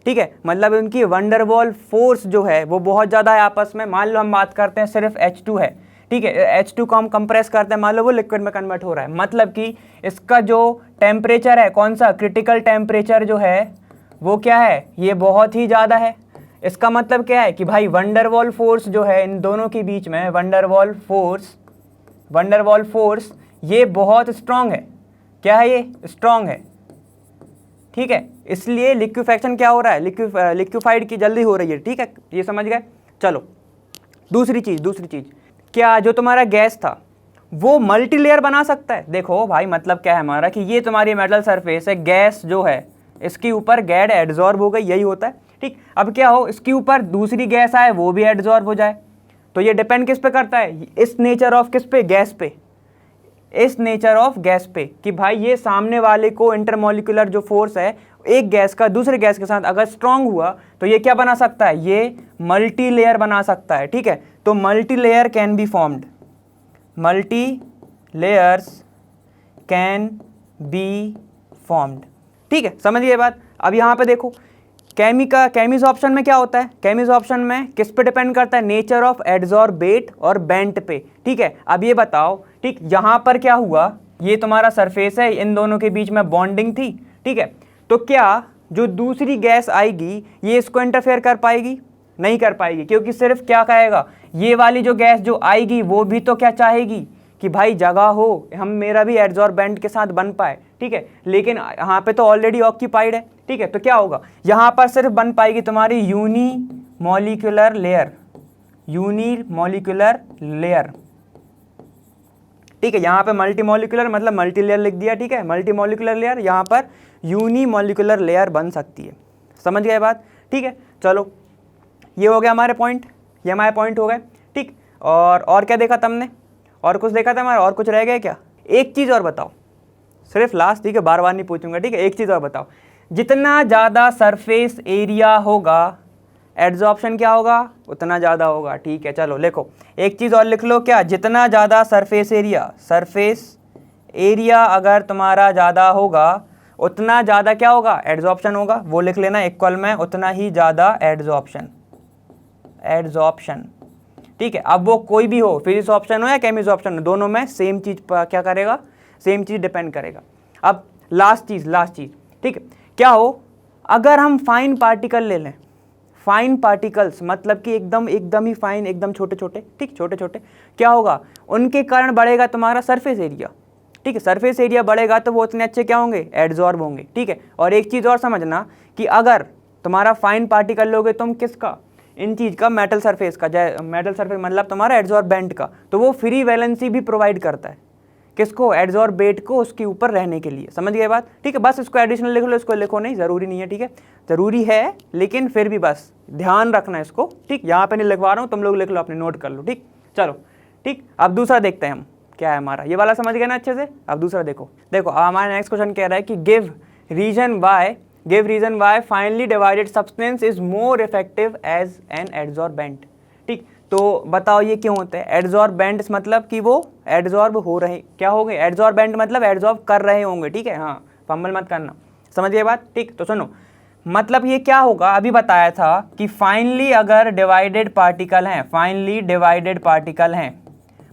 ठीक है, मतलब उनकी वंडरवॉल फोर्स जो है वो बहुत ज़्यादा है आपस में। मान लो हम बात करते हैं सिर्फ H2 है, ठीक है, H2 को हम कंप्रेस करते हैं, मान लो वो लिक्विड में कन्वर्ट हो रहा है, मतलब कि इसका जो टेम्परेचर है, कौन सा, क्रिटिकल टेम्परेचर जो है वो क्या है, ये बहुत ही ज़्यादा है। इसका मतलब क्या है कि भाई वंडरवॉल फोर्स जो है इन दोनों के बीच में, वंडरवॉल फोर्स ये बहुत स्ट्रांग है। क्या है, ये स्ट्रांग है, ठीक है। इसलिए लिक्विफेक्शन क्या हो रहा है, लिक्विफाइड की जल्दी हो रही है, ठीक है, ये समझ गए। चलो दूसरी चीज़ क्या जो तुम्हारा गैस था वो मल्टीलेयर बना सकता है। देखो भाई मतलब क्या है हमारा कि ये तुम्हारी मेटल सरफेस है, गैस जो है इसके ऊपर गैस एड्जॉर्ब हो गई, यही होता है, ठीक। अब क्या हो, इसके ऊपर दूसरी गैस आए वो भी एड्जॉर्ब हो जाए, तो ये डिपेंड किस पे करता है, इस नेचर ऑफ किस पे, गैस पे, इस नेचर ऑफ गैस पे कि भाई ये सामने वाले को इंटरमोलिकुलर जो फोर्स है एक गैस का दूसरे गैस के साथ अगर स्ट्रांग हुआ तो ये क्या बना सकता है, ये मल्टी लेयर बना सकता है, ठीक है। तो multi layer can be formed, multi layers can be formed, ठीक है, समझिए ये बात। अब यहाँ पे देखो केमीज ऑप्शन में क्या होता है, केमीज ऑप्शन में किस पे डिपेंड करता है, नेचर ऑफ एड्जॉर्बेट और बेंट पे, ठीक है। अब ये बताओ, ठीक, यहाँ पर क्या हुआ, ये तुम्हारा सरफेस है, इन दोनों के बीच में बॉन्डिंग थी, ठीक है। तो क्या जो दूसरी गैस आएगी ये इसको इंटरफेयर कर पाएगी, नहीं कर पाएगी, क्योंकि सिर्फ क्या कहेगा, ये वाली जो गैस जो आएगी वो भी तो क्या चाहेगी कि भाई जगह हो, हम मेरा भी एड्जॉर्बेंट के साथ बन पाए, ठीक है। लेकिन यहाँ पे तो ऑलरेडी ऑक्यूपाइड है, ठीक है। तो क्या होगा, यहाँ पर सिर्फ बन पाएगी तुम्हारी यूनिमोलिकुलर लेयर, ठीक है। यहाँ पे मल्टीमोलिकुलर मतलब मल्टी लेयर लिख दिया, ठीक है, मल्टीमोलिकुलर लेयर, यहाँ पर यूनिमोलिकुलर लेयर बन सकती है, समझ गए बात, ठीक है। चलो ये हो गया हमारे पॉइंट, ये हमारे पॉइंट हो गए, ठीक। और क्या देखा तुमने, और कुछ देखा था हमारा, और कुछ रह गया क्या, एक चीज़ और बताओ, सिर्फ लास्ट, ठीक है, बार बार नहीं पूछूंगा, ठीक है। एक चीज़ और बताओ, जितना ज़्यादा सरफेस एरिया होगा एड्जॉर्प्शन क्या होगा, उतना ज़्यादा होगा, ठीक है। चलो लिखो, एक चीज़ और लिख लो, क्या, जितना ज़्यादा सरफेस एरिया अगर तुम्हारा ज़्यादा होगा उतना ज़्यादा क्या होगा, एड्जॉर्प्शन होगा, वो लिख लेना इक्वल में उतना ही ज़्यादा एड्जॉर्प्शन, ठीक है। अब वो कोई भी हो, फिजिक्स ऑप्शन हो या केमिस्ट्री ऑप्शन हो, दोनों में सेम चीज़ क्या करेगा, सेम चीज़ डिपेंड करेगा। अब लास्ट चीज़, ठीक है, क्या हो अगर हम फाइन पार्टिकल ले लें, फाइन पार्टिकल्स मतलब कि एकदम ही फाइन, एकदम छोटे छोटे, ठीक, छोटे छोटे, क्या होगा, उनके कारण बढ़ेगा तुम्हारा सरफेस एरिया, ठीक है। सरफेस एरिया बढ़ेगा तो वो उतने अच्छे क्या होंगे, एड्जॉर्ब होंगे, ठीक है। और एक चीज़ और समझना कि अगर तुम्हारा फाइन पार्टिकल लोगे तुम किसका, इन चीज़ का, मेटल सरफेस का, मेटल सरफेस मतलब तुम्हारा एड्जॉर्बेंट का, तो वो फ्री वैलेंसी भी प्रोवाइड करता है, किसको, एड्जॉर्बेट को, उसके ऊपर रहने के लिए, समझ गए बात, ठीक है। बस इसको एडिशनल लिख लो, इसको लिखो नहीं, ज़रूरी नहीं है, ठीक है, ज़रूरी है लेकिन फिर भी बस ध्यान रखना इसको, ठीक। यहाँ पे नहीं लिखवा रहा हूँ, तुम लोग लिख लो, अपने नोट कर लो, ठीक। चलो ठीक, अब दूसरा देखते हैं हम क्या है हमारा, ये वाला समझ गए ना अच्छे से। अब दूसरा देखो हमारा नेक्स्ट क्वेश्चन कह रहा है कि give reason why finely divided substance is more effective as an adsorbent, ठीक। तो बताओ ये क्यों होता है, एड्जॉर्बेंट मतलब कि वो एड्जॉर्ब हो रहे, क्या हो गए, एड्जॉर्बेंट मतलब एड्जॉर्ब कर रहे होंगे, ठीक है, हाँ, फंबल मत करना, समझ गए बात, ठीक। तो सुनो, मतलब ये क्या होगा, अभी बताया था कि फाइनली अगर डिवाइडेड पार्टिकल हैं, फाइनली डिवाइडेड पार्टिकल हैं,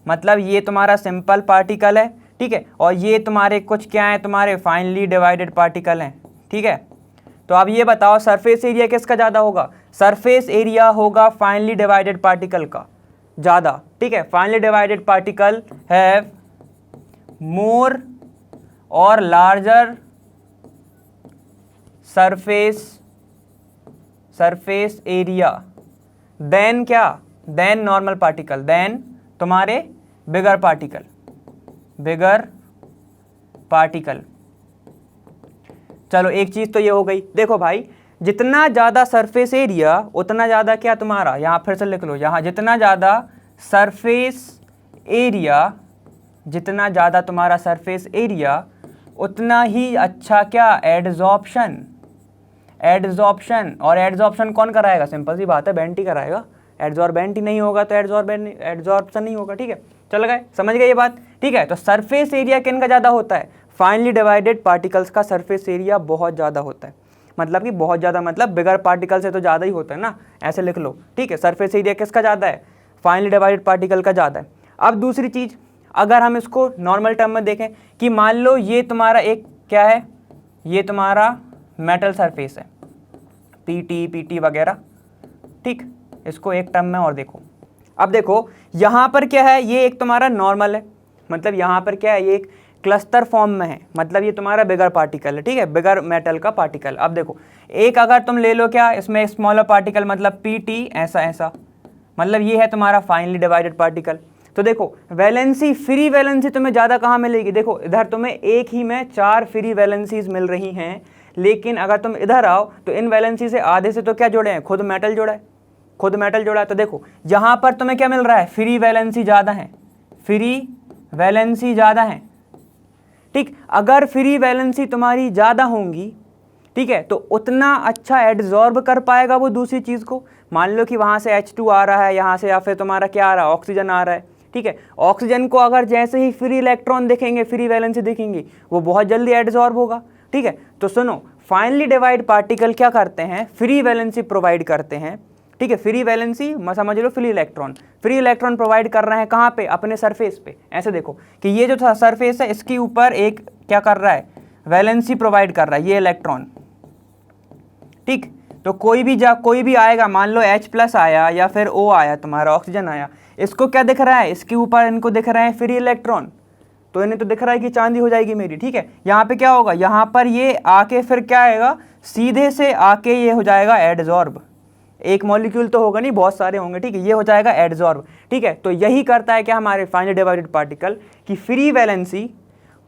मतलब ये तुम्हारा सिंपल पार्टिकल है, ठीक है, और ये तुम्हारे कुछ क्या है, तुम्हारे फाइनली डिवाइडेड पार्टिकल हैं, ठीक है। तो अब ये बताओ सरफेस एरिया किसका ज़्यादा होगा, सरफेस एरिया होगा फाइनली डिवाइडेड पार्टिकल का ज़्यादा, ठीक है। Finally divided particle have more और लार्जर सरफेस एरिया देन क्या, देन नॉर्मल पार्टिकल, देन तुम्हारे बिगर पार्टिकल। चलो एक चीज़ तो ये हो गई, देखो भाई जितना ज़्यादा सरफेस एरिया उतना ज़्यादा क्या तुम्हारा, यहाँ फिर से लिख लो, यहाँ जितना ज़्यादा सरफेस एरिया, जितना ज़्यादा तुम्हारा सरफेस एरिया उतना ही अच्छा क्या, एड्जॉर्प्शन। और एड्जॉर्प्शन कौन कराएगा, सिंपल सी बात है, बेंट ही कराएगा, एड्जॉर्बेंट ही नहीं होगा तो एड्जॉर्प्शन नहीं होगा, ठीक है। चल गए, समझ गए ये बात, ठीक है। तो सरफेस एरिया किन का ज़्यादा होता है, फाइनली डिवाइडेड पार्टिकल्स का सरफेस एरिया बहुत ज़्यादा होता है, मतलब कि बहुत ज़्यादा मतलब बिगर पार्टिकल से तो ज़्यादा ही होता है ना, ऐसे लिख लो, ठीक है। सरफेस एरिया किसका ज़्यादा है, फाइनली डिवाइडेड पार्टिकल का ज़्यादा है। अब दूसरी चीज़, अगर हम इसको नॉर्मल टर्म में देखें कि मान लो ये तुम्हारा एक क्या है, ये तुम्हारा मेटल सरफेस है, पीटी पीटी वगैरह, ठीक। इसको एक टर्म में और देखो। अब देखो यहाँ पर क्या है, ये एक तुम्हारा नॉर्मल है, मतलब यहाँ पर क्या है, ये एक क्लस्टर फॉर्म में है, मतलब ये तुम्हारा बिगर पार्टिकल है, ठीक है, बिगर मेटल का पार्टिकल। अब देखो एक अगर तुम ले लो क्या, इसमें स्मॉलर पार्टिकल मतलब पीटी, ऐसा ऐसा, मतलब ये है तुम्हारा फाइनली डिवाइडेड पार्टिकल। तो देखो वैलेंसी, फ्री वैलेंसी तुम्हें ज़्यादा कहाँ मिलेगी, देखो इधर तुम्हें एक ही में 4 फ्री वैलेंसीज मिल रही हैं, लेकिन अगर तुम इधर आओ तो इन वैलेंसी से आधे से तो क्या जुड़े हैं, खुद मेटल जुड़ा है, खुद मेटल जुड़ा है। तो देखो यहाँ पर तुम्हें क्या मिल रहा है, फ्री वैलेंसी ज़्यादा है, फ्री वैलेंसी ज़्यादा है, ठीक। अगर फ्री वैलेंसी तुम्हारी ज़्यादा होंगी, ठीक है, तो उतना अच्छा एडजॉर्ब कर पाएगा वो दूसरी चीज़ को। मान लो कि वहाँ से H2 आ रहा है यहाँ से, या फिर तुम्हारा क्या आ रहा है, ऑक्सीजन आ रहा है, ठीक है। ऑक्सीजन को अगर जैसे ही फ्री इलेक्ट्रॉन देखेंगे, फ्री वैलेंसी देखेंगे, वो बहुत जल्दी एडजॉर्ब होगा, ठीक है। तो सुनो, फाइनली डिवाइड पार्टिकल क्या करते हैं, फ्री वैलेंसी प्रोवाइड करते हैं, ठीक है। फ्री वैलेंसी समझ लो, फ्री इलेक्ट्रॉन प्रोवाइड कर रहे हैं कहाँ पे, अपने सरफेस पे। ऐसे देखो कि ये जो सरफेस है इसके ऊपर एक क्या कर रहा है, वैलेंसी प्रोवाइड कर रहा है, ये इलेक्ट्रॉन, ठीक। तो कोई भी आएगा, मान लो H+ आया या फिर O आया, तुम्हारा ऑक्सीजन आया, इसको क्या दिख रहा है, इसके ऊपर इनको दिख रहे हैं फ्री इलेक्ट्रॉन, तो इन्हें तो दिख रहा है कि चांदी हो जाएगी मेरी, ठीक है। यहाँ पे क्या होगा, यहाँ पर ये आके फिर क्या आएगा, सीधे से आके ये हो जाएगा एडजॉर्ब। एक मॉलिक्यूल तो होगा नहीं, बहुत सारे होंगे, ठीक है, ये हो जाएगा एडजॉर्ब, ठीक है। तो यही करता है क्या हमारे फाइनली डिवाइडेड पार्टिकल की फ्री वैलेंसी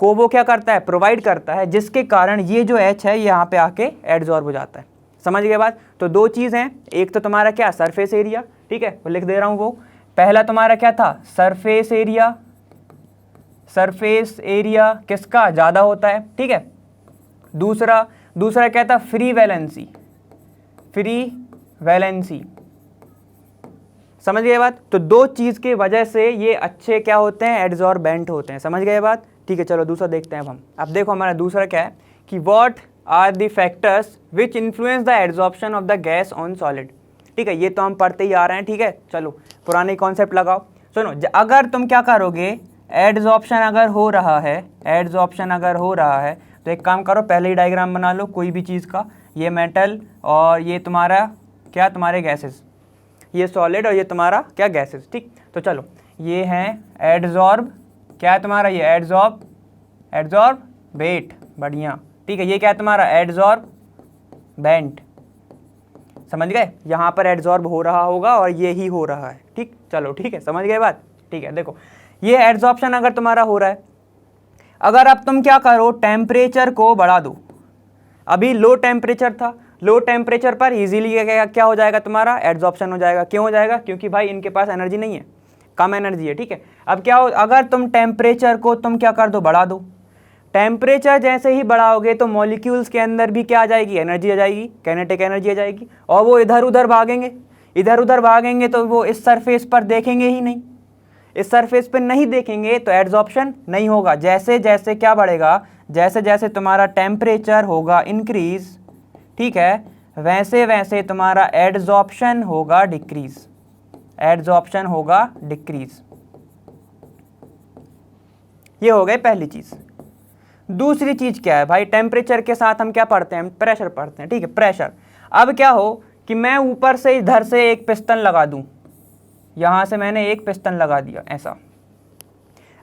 को वो क्या करता है, प्रोवाइड करता है, जिसके कारण ये जो H है यहाँ पे आके एडजॉर्ब हो जाता है। समझ गए बात। तो दो चीज़ हैं, एक तो तुम्हारा क्या, सरफेस एरिया, ठीक है, वो लिख दे रहा हूँ वो। पहला तुम्हारा क्या था, सरफेस एरिया, सरफेस एरिया किसका ज़्यादा होता है, ठीक है। दूसरा क्या था, फ्री वैलेंसी, फ्री वैलेंसी। समझ गए बात। तो दो चीज़ की वजह से ये अच्छे क्या होते हैं, एडजॉर्बेंट होते हैं। समझ गए बात, ठीक है। चलो दूसरा देखते हैं अब हम। अब देखो हमारा दूसरा क्या है कि what are the factors which influence the adsorption of the gas on solid, ठीक है। ये तो हम पढ़ते ही आ रहे हैं, ठीक है। चलो पुराने कॉन्सेप्ट लगाओ। सुनो, अगर तुम क्या करोगे, एड्जॉर्प्शन अगर हो रहा है, एड्जॉर्प्शन अगर हो रहा है, तो एक काम करो, पहले ही डायग्राम बना लो कोई भी चीज़ का, ये मेटल और ये तुम्हारा क्या, तुम्हारे गैसेस, ये सॉलिड और ये तुम्हारा क्या, गैसेस, ठीक। तो चलो ये है एडजॉर्ब, क्या है तुम्हारा, ये एडजॉर्ब वेट, बढ़िया, ठीक है। ये क्या है तुम्हारा, एडजॉर्ब बेंट। समझ गए, यहाँ पर एडजॉर्ब हो रहा होगा और ये ही हो रहा है, ठीक। चलो ठीक है, समझ गए बात, ठीक है। देखो ये एडजॉर्प्शन अगर तुम्हारा हो रहा है, अगर अब तुम क्या करो, टेम्परेचर को बढ़ा दो। अभी लो टेम्परेचर था, लो टेम्परेचर पर इजीली क्या हो जाएगा तुम्हारा, एडजॉर्प्शन हो जाएगा। क्यों हो जाएगा, क्योंकि भाई इनके पास एनर्जी नहीं है, कम एनर्जी है, ठीक है। अब क्या हो, अगर तुम टेम्परेचर को तुम क्या कर दो, बढ़ा दो। टेम्परेचर जैसे ही बढ़ाओगे तो मॉलिक्यूल्स के अंदर भी क्या आ जाएगी, एनर्जी आ जाएगी, काइनेटिक एनर्जी आ जाएगी, और वो इधर उधर भागेंगे, तो वो इस सरफेस पर देखेंगे ही नहीं, इस सरफेस पे नहीं देखेंगे तो एडजॉर्प्शन नहीं होगा। जैसे जैसे क्या बढ़ेगा, जैसे जैसे तुम्हारा टेम्परेचर होगा इंक्रीज, ठीक है, वैसे वैसे तुम्हारा एडजॉर्प्शन होगा डिक्रीज, एडजॉर्प्शन होगा डिक्रीज। ये हो गई पहली चीज। दूसरी चीज क्या है भाई, टेम्परेचर के साथ हम क्या पढ़ते हैं, प्रेशर पढ़ते हैं, ठीक है, प्रेशर। अब क्या हो कि मैं ऊपर से इधर से एक पिस्टन लगा दूं, यहां से मैंने एक पिस्टन लगा दिया ऐसा।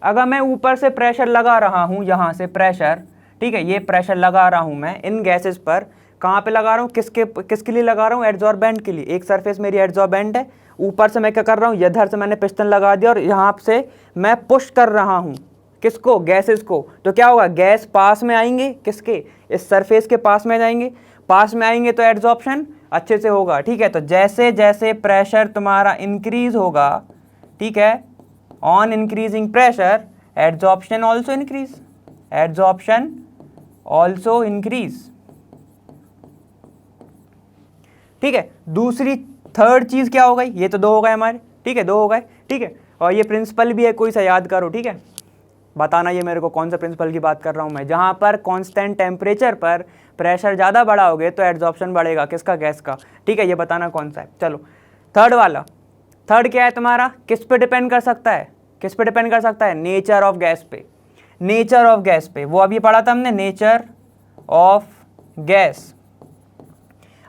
अगर मैं ऊपर से प्रेशर लगा रहा हूं, यहां से प्रेशर, ठीक है, ये प्रेशर लगा रहा हूं मैं इन गैसेस पर, कहां पे लगा रहा हूं, किसके लिए लगा रहा हूं, एडजॉर्बेंट के लिए। एक सरफेस मेरी एडजॉर्बेंट है, ऊपर से मैं क्या कर रहा हूं, इधर से मैंने पिस्टन लगा दिया और यहाँ से मैं पुश कर रहा हूं किसको, गैसेस को। तो क्या होगा, गैस पास में आएंगे, किसके, इस सरफेस के पास में जाएंगे, पास में आएंगे तो एडजॉर्प्शन अच्छे से होगा, ठीक है। तो जैसे जैसे प्रेशर तुम्हारा इंक्रीज होगा, ठीक है, on increasing pressure adsorption also increase, adsorption also increase, ठीक है। दूसरी थर्ड चीज क्या हो गई, ये तो दो हो गए हमारे, ठीक है, दो हो गए, ठीक है। और ये प्रिंसिपल भी है, कोई सा याद करो, ठीक है, बताना ये मेरे को कौन सा प्रिंसिपल की बात कर रहा हूँ मैं। जहाँ पर कांस्टेंट टेम्परेचर पर प्रेशर ज़्यादा बढ़ाओगे तो एडजॉर्प्शन बढ़ेगा, किसका, गैस का, ठीक है। ये बताना कौन सा है। चलो थर्ड वाला, थर्ड क्या है तुम्हारा, किस पे डिपेंड कर सकता है, किस पे डिपेंड कर सकता है, नेचर ऑफ गैस पे, नेचर ऑफ गैस पे। वो अभी पढ़ा था हमने, नेचर ऑफ गैस।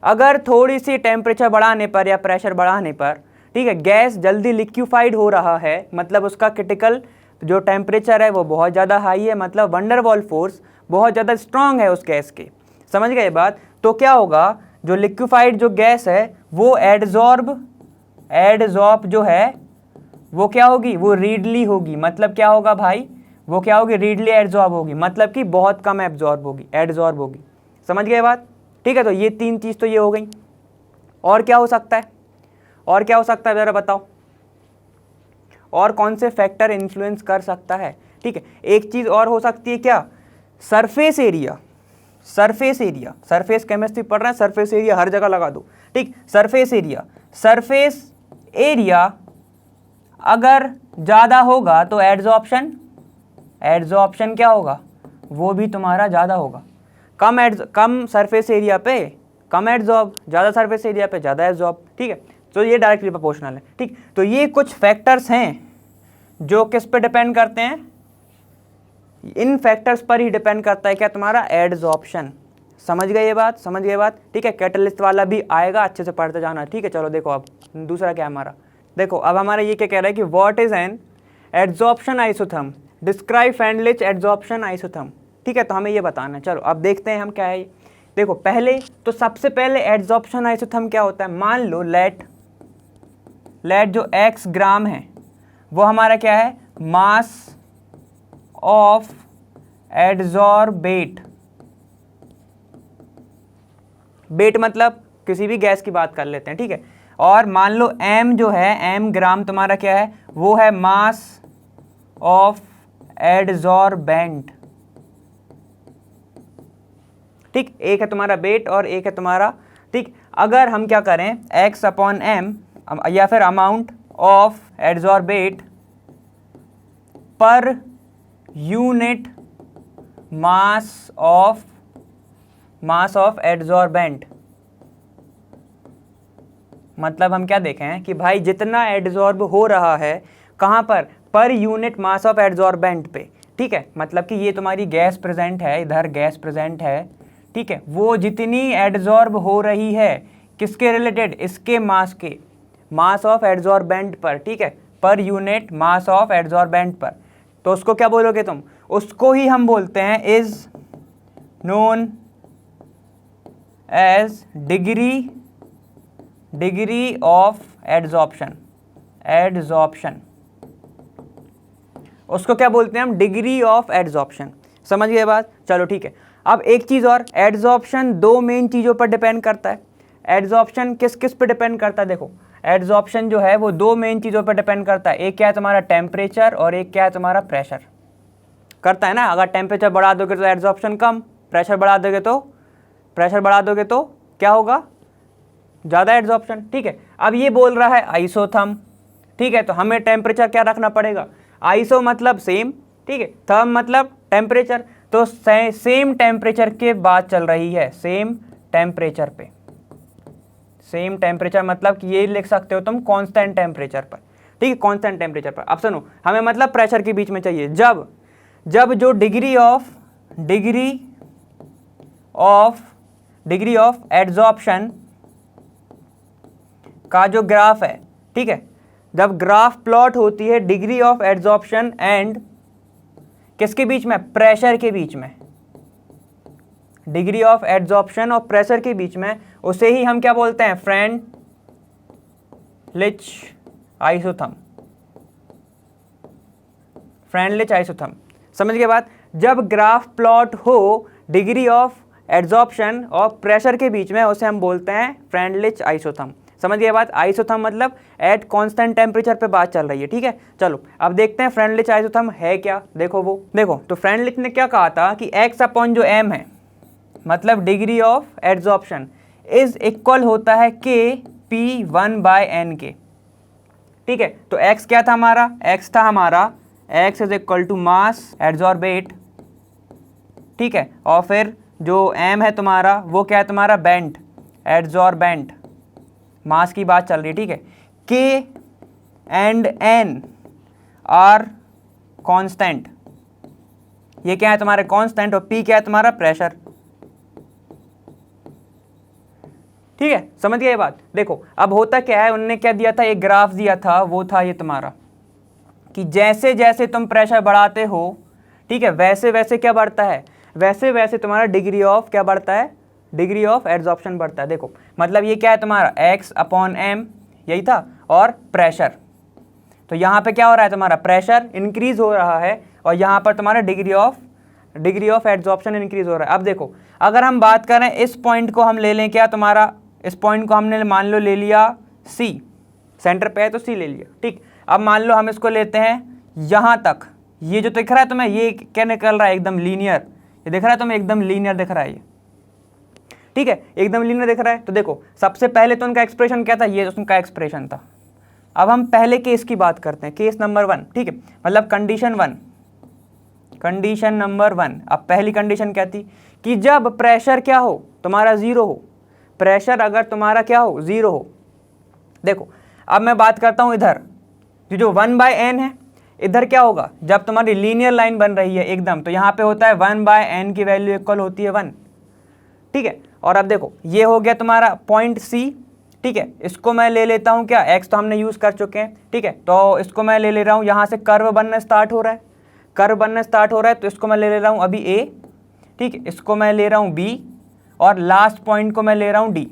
अगर थोड़ी सी टेम्परेचर बढ़ाने पर या प्रेशर बढ़ाने पर, ठीक है, गैस जल्दी लिक्विफाइड हो रहा है, मतलब उसका क्रिटिकल जो टेम्परेचर है वो बहुत ज़्यादा हाई है, मतलब वंडर वॉल फोर्स बहुत ज़्यादा स्ट्रांग है उस गैस के। समझ गए बात? तो क्या होगा, जो लिक्विफाइड जो गैस है वो एडजॉर्ब जो है वो क्या होगी, वो रीडली होगी। मतलब क्या होगा भाई, वो क्या होगी, रीडली एडजॉर्ब होगी, मतलब कि बहुत कम एब्जॉर्ब होगी, एडजॉर्ब होगी। समझ गए बात? ठीक है, तो ये 3 चीज़ तो ये हो गई। और क्या हो सकता है, और क्या हो सकता है ज़रा बताओ, और कौन से फैक्टर इन्फ्लुएंस कर सकता है? ठीक है, एक चीज़ और हो सकती है क्या, सरफेस एरिया। सरफेस केमिस्ट्री पढ़ रहे हैं, सरफेस एरिया हर जगह लगा दो। ठीक, सरफेस एरिया अगर ज़्यादा होगा तो एड्जॉर्प्शन क्या होगा, वो भी तुम्हारा ज़्यादा होगा। कम सरफेस एरिया पे कम एड्जॉर्ब, ज़्यादा सरफेस एरिया पे ज़्यादा एड्जॉर्ब। ठीक है, तो ये डायरेक्टली प्रोपोर्शनल है। ठीक, तो ये कुछ फैक्टर्स हैं जो किस पे डिपेंड करते हैं, इन फैक्टर्स पर ही डिपेंड करता है क्या, तुम्हारा एड्जॉर्प्शन। समझ गए ये बात, समझ गए बात? ठीक है, कैटलिस्ट वाला भी आएगा, अच्छे से पढ़ते जाना। ठीक है, चलो देखो अब दूसरा क्या है हमारा, देखो अब हमारा ये क्या कह रहा है कि what is an adsorption isotherm, describe Freundlich adsorption isotherm. ठीक है, तो हमें ये बताना है। चलो अब देखते हैं हम क्या है। देखो पहले तो सबसे पहले एड्जॉर्प्शन आइसोथर्म क्या होता है, मान लो लेट जो x ग्राम है वो हमारा क्या है, मास ऑफ एड्जॉर्बेट। बेट मतलब किसी भी गैस की बात कर लेते हैं। ठीक है, और मान लो m जो है, m ग्राम तुम्हारा क्या है, वो है मास ऑफ एड्जॉर्बेंट। ठीक, एक है तुम्हारा बेट और एक है तुम्हारा, ठीक, अगर हम क्या करें x अपॉन m या फिर amount of adsorbate per unit mass of adsorbent, मतलब हम क्या देखें हैं कि भाई जितना एड्जॉर्ब हो रहा है कहाँ per unit mass of adsorbent पे। ठीक है, मतलब कि ये तुम्हारी गैस प्रेजेंट है, इधर गैस प्रेजेंट है। ठीक है, वो जितनी एड्जॉर्ब हो रही है किसके रिलेटेड, इसके मास ऑफ एड्जॉर्बेंट पर। ठीक है, per unit mass of adsorbent पर, तो उसको क्या बोलोगे तुम, उसको ही हम बोलते हैं is known as degree of adsorption. उसको क्या बोलते हैं हम, डिग्री ऑफ एड्जॉर्प्शन। समझ गए बात? चलो ठीक है, अब एक चीज़ और, एड्जॉर्प्शन 2 मेन चीज़ों पर डिपेंड करता है। एड्जॉर्प्शन किस किस पे डिपेंड करता है, देखो एड्जॉर्प्शन जो है वो 2 मेन चीज़ों पर डिपेंड करता है। एक क्या है तुम्हारा टेम्परेचर और एक क्या है तुम्हारा प्रेशर। करता है ना, अगर टेम्परेचर बढ़ा दोगे तो एड्जॉर्प्शन कम, प्रेशर बढ़ा दोगे तो क्या होगा, ज़्यादा एड्जॉर्प्शन। ठीक है, अब ये बोल रहा है आइसोथर्म। ठीक है, तो हमें टेम्परेचर क्या रखना पड़ेगा, आइसो मतलब सेम, ठीक है, थर्म मतलब टेम्परेचर, तो सेम टेम्परेचर के बात चल रही है, सेम टेम्परेचर पे। सेम टेम्परेचर मतलब कि ये लिख सकते हो तुम कांस्टेंट टेम्परेचर पर। ठीक है, कांस्टेंट टेम्परेचर पर। अब सुनो, हमें मतलब प्रेशर के बीच में चाहिए, जब जो डिग्री ऑफ एड्जॉर्प्शन का जो ग्राफ है, ठीक है, जब ग्राफ प्लॉट होती है डिग्री ऑफ एड्जॉर्प्शन एंड किसके बीच में, प्रेशर के बीच में, डिग्री ऑफ एड्जॉर्प्शन और प्रेशर के बीच में, उसे ही हम क्या बोलते हैं, फ्रेंडलिच आइसोथर्म। समझ गए बात? जब ग्राफ प्लॉट हो डिग्री ऑफ एड्जॉर्प्शन और प्रेशर के बीच में, उसे हम बोलते हैं फ्रेंडलिच आइसोथर्म। समझ गए बात? आइसोथर्म मतलब एट कांस्टेंट टेम्परेचर पे बात चल रही है। ठीक है, चलो अब देखते हैं फ्रेंडलिच आइसोथर्म है क्या। देखो तो फ्रेंडलिच ने क्या कहा था कि x अपॉन जो m है, मतलब degree of adsorption is equal होता है Kp1/n के। ठीक है, तो x क्या था हमारा, x is equal to mass adsorbate. ठीक है, और फिर जो m है तुम्हारा वो क्या है तुम्हारा, बेंट एड्जॉर्बेंट, मास की बात चल रही है। ठीक है, K and N are constant, ये क्या है तुम्हारे कांस्टेंट, और P क्या है तुम्हारा प्रेशर। ठीक है, समझ गए ये बात। देखो अब होता क्या है, उन्होंने क्या दिया था, एक ग्राफ दिया था, वो था ये तुम्हारा कि जैसे जैसे तुम प्रेशर बढ़ाते हो, ठीक है, वैसे वैसे क्या बढ़ता है, वैसे वैसे तुम्हारा डिग्री ऑफ क्या बढ़ता है, डिग्री ऑफ एड्सॉर्प्शन बढ़ता है। देखो मतलब ये क्या है तुम्हारा x/m यही था, और प्रेशर, तो यहाँ पे क्या हो रहा है तुम्हारा प्रेशर इंक्रीज हो रहा है, और यहाँ पर तुम्हारा डिग्री ऑफ एड्सॉर्प्शन इंक्रीज हो रहा है। अब देखो अगर हम बात करें इस पॉइंट को हम ले लें, क्या तुम्हारा इस पॉइंट को हमने मान लो ले लिया C, सेंटर पे है तो C ले लिया, ठीक। अब मान लो हम इसको लेते हैं यहाँ तक, ये जो दिख रहा है तुम्हें ये क्या निकल रहा है, एकदम लीनियर, ये दिख रहा है तुम्हें एकदम लीनियर दिख रहा है ये, ठीक है, एकदम लीनियर दिख रहा है। तो देखो सबसे पहले तो उनका एक्सप्रेशन क्या था, ये उनका एक्सप्रेशन था। अब हम पहले केस की बात करते हैं, केस नंबर 1, ठीक है, मतलब कंडीशन 1, कंडीशन नंबर 1। अब पहली कंडीशन क्या थी कि जब प्रेशर क्या हो तुम्हारा 0 हो, प्रेशर अगर तुम्हारा क्या हो 0 हो। देखो अब मैं बात करता हूं इधर जो 1/n है, इधर क्या होगा जब तुम्हारी लीनियर लाइन बन रही है एकदम, तो यहाँ पे होता है 1/n की वैल्यू इक्वल होती है 1, ठीक है। और अब देखो ये हो गया तुम्हारा पॉइंट C, ठीक है, इसको मैं ले लेता हूँ क्या, x तो हमने यूज़ कर चुके हैं, ठीक है, तो इसको मैं ले रहा हूँ, यहाँ से कर्व बनना स्टार्ट हो रहा है, कर्व बनना स्टार्ट हो रहा है, तो इसको मैं ले रहा हूँ अभी A, ठीक है, इसको मैं ले रहा हूँ B, और लास्ट पॉइंट को मैं ले रहा हूँ D,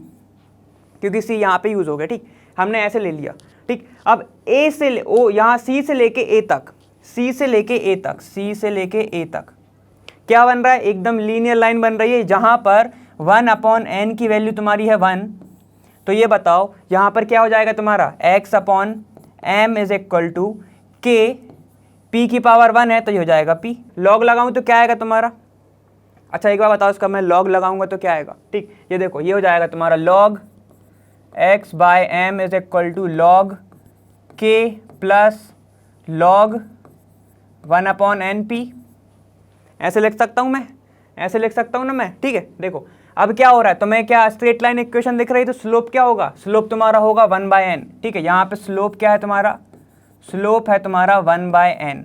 क्योंकि C यहाँ पे यूज़ हो गया, ठीक, हमने ऐसे ले लिया, ठीक। अब A से यहाँ C से लेके A तक, C से लेके A तक, C से लेके A तक क्या बन रहा है, एकदम लीनियर लाइन बन रही है, जहाँ पर 1/n की वैल्यू तुम्हारी है 1। तो ये बताओ यहाँ पर क्या हो जाएगा तुम्हारा x/m is equal to k, p की पावर 1 है तो ये हो जाएगा p, लॉग लगाऊं तो क्या आएगा तुम्हारा, अच्छा एक बार बताओ इसका, मैं लॉग लगाऊंगा तो क्या आएगा, ठीक, ये देखो ये हो जाएगा तुम्हारा log x/m is equal to log k plus log 1/np, ऐसे लिख सकता हूँ मैं, ऐसे लिख सकता हूँ ना मैं, ठीक है। देखो अब क्या हो रहा है, तो मैं क्या स्ट्रेट लाइन इक्वेशन दिख रही है, तो स्लोप क्या होगा, स्लोप तुम्हारा होगा 1/n, ठीक है, यहाँ पे स्लोप क्या है तुम्हारा, स्लोप है तुम्हारा 1/n,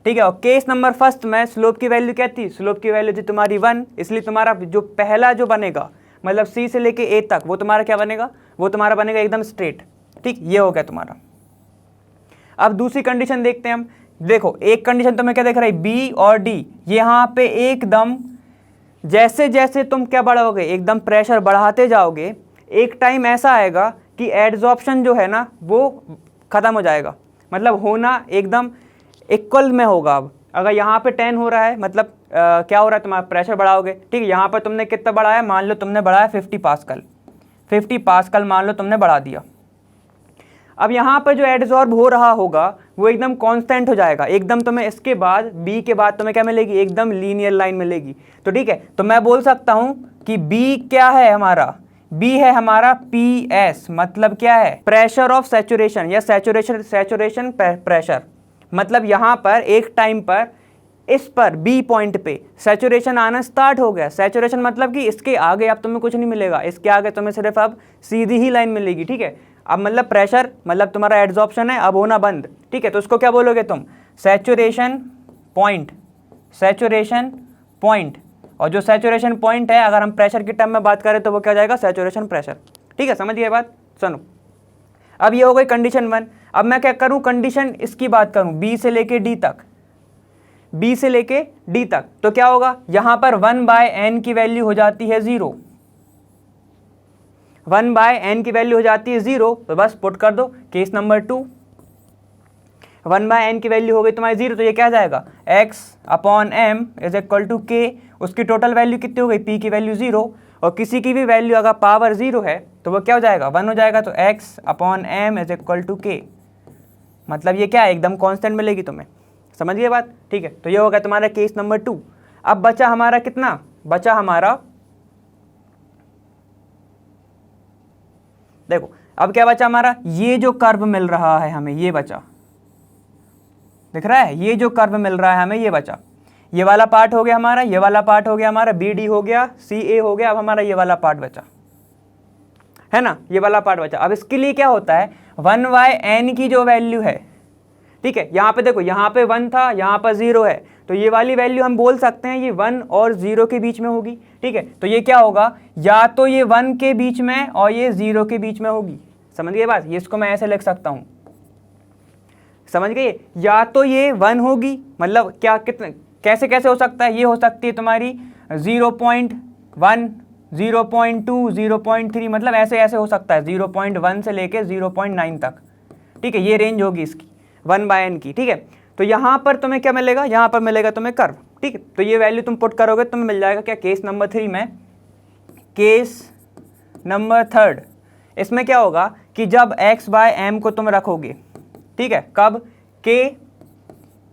ठीक है। और केस नंबर फर्स्ट में स्लोप की वैल्यू क्या थी, स्लोप की वैल्यू थी तुम्हारी 1, इसलिए तुम्हारा जो पहला जो बनेगा मतलब C से लेके A तक, वो तुम्हारा क्या बनेगा, वो तुम्हारा बनेगा एकदम स्ट्रेट, ठीक, ये हो गया तुम्हारा। अब दूसरी कंडीशन देखते हैं हम। देखो एक कंडीशन तुम्हें क्या दिख रहा है, B और D, यहाँ पे एकदम जैसे जैसे तुम क्या बढ़ाओगे, एकदम प्रेशर बढ़ाते जाओगे, एक टाइम ऐसा आएगा कि एड्सॉर्प्शन जो है ना वो ख़त्म हो जाएगा, मतलब होना एकदम इक्वल में होगा। अब अगर यहाँ पे 10 हो रहा है, मतलब क्या हो रहा है, तुम्हारा प्रेशर बढ़ाओगे, ठीक है, यहाँ पर तुमने कितना बढ़ाया, मान लो तुमने बढ़ाया 50 पास्कल, 50 पास्कल मान लो तुमने बढ़ा दिया। अब यहाँ पर जो एड्सॉर्ब हो रहा होगा वो एकदम कांस्टेंट हो जाएगा, एकदम तुम्हें इसके बाद B के बाद तुम्हें क्या मिलेगी, एकदम लीनियर लाइन मिलेगी। तो ठीक है, तो मैं बोल सकता हूँ कि B क्या है हमारा, B है हमारा PS, मतलब क्या है, प्रेशर ऑफ सैचुरेशन या सैचुरेशन प्रेशर। मतलब यहाँ पर एक टाइम पर इस पर B पॉइंट पे सैचुरेशन आना स्टार्ट हो गया। सैचुरेशन मतलब कि इसके आगे अब तुम्हें कुछ नहीं मिलेगा, इसके आगे तुम्हें सिर्फ अब सीधी ही लाइन मिलेगी, ठीक है। अब मतलब प्रेशर मतलब तुम्हारा एड्सॉर्प्शन है अब होना बंद, ठीक है, तो उसको क्या बोलोगे तुम, सैचुरेशन पॉइंट, सैचुरेशन पॉइंट। और जो सैचुरेशन पॉइंट है अगर हम प्रेशर की टर्म में बात करें तो वो क्या हो जाएगा, सैचुरेशन प्रेशर, ठीक है, समझ गए बात। सुनो अब ये हो गई कंडीशन 1। अब मैं क्या करूं, कंडीशन इसकी बात करूं B से लेके D तक, B से लेके D तक, तो क्या होगा, यहां पर 1/n की वैल्यू हो जाती है 0, 1/n की वैल्यू हो जाती है 0, तो बस पुट कर दो केस नंबर 2, 1/n की वैल्यू हो गई तुम्हारी 0, तो ये क्या आ जाएगा, x/m is equal to k, उसकी टोटल वैल्यू कितनी हो गई, p की वैल्यू 0, और किसी की भी वैल्यू अगर पावर 0 है तो वो क्या हो जाएगा, 1 हो जाएगा, तो x/m is equal to k, मतलब ये क्या है, एकदम कांस्टेंट मिलेगी तुम्हें, समझ गए बात, ठीक है। तो ये हो गया तुम्हारा केस नंबर 2। अब बचा हमारा कितना, बचा हमारा, देखो अब क्या बचा हमारा, ये जो कर्व मिल रहा है हमें, ये बचा, दिख रहा है, ये जो कर्व मिल रहा है हमें ये बचा, ये वाला पार्ट हो गया हमारा, ये वाला पार्ट हो गया हमारा, BD हो गया, CA हो गया, अब हमारा ये वाला पार्ट बचा है ना, ये वाला पार्ट बचा। अब इसके लिए क्या होता है, 1/n की जो वैल्यू है, ठीक है, यहाँ पे देखो, यहाँ पे 1 था, यहाँ पर 0 है, तो ये वाली वैल्यू हम बोल सकते हैं ये 1 और 0 के बीच में होगी, ठीक है। तो ये क्या होगा, या तो ये 1 के बीच में और ये 0 के बीच में होगी। समझ गए बात, ये इसको मैं ऐसे लिख सकता हूँ, समझ गए, या तो ये 1 होगी, मतलब क्या कितने कैसे कैसे हो सकता है, ये हो सकती है तुम्हारी 0.1 0.2 0.3, मतलब ऐसे ऐसे हो सकता है 0.1 से लेके 0.9 तक, ठीक है। ये रेंज होगी इसकी 1/n की, ठीक है। तो यहाँ पर तुम्हें क्या मिलेगा, यहाँ पर मिलेगा तुम्हें कर्व, ठीक है। तो ये वैल्यू तुम पुट करोगे तुम्हें मिल जाएगा क्या, केस नंबर 3 में, केस नंबर 3 इसमें क्या होगा कि जब x/m को तुम रखोगे, ठीक है, कब, के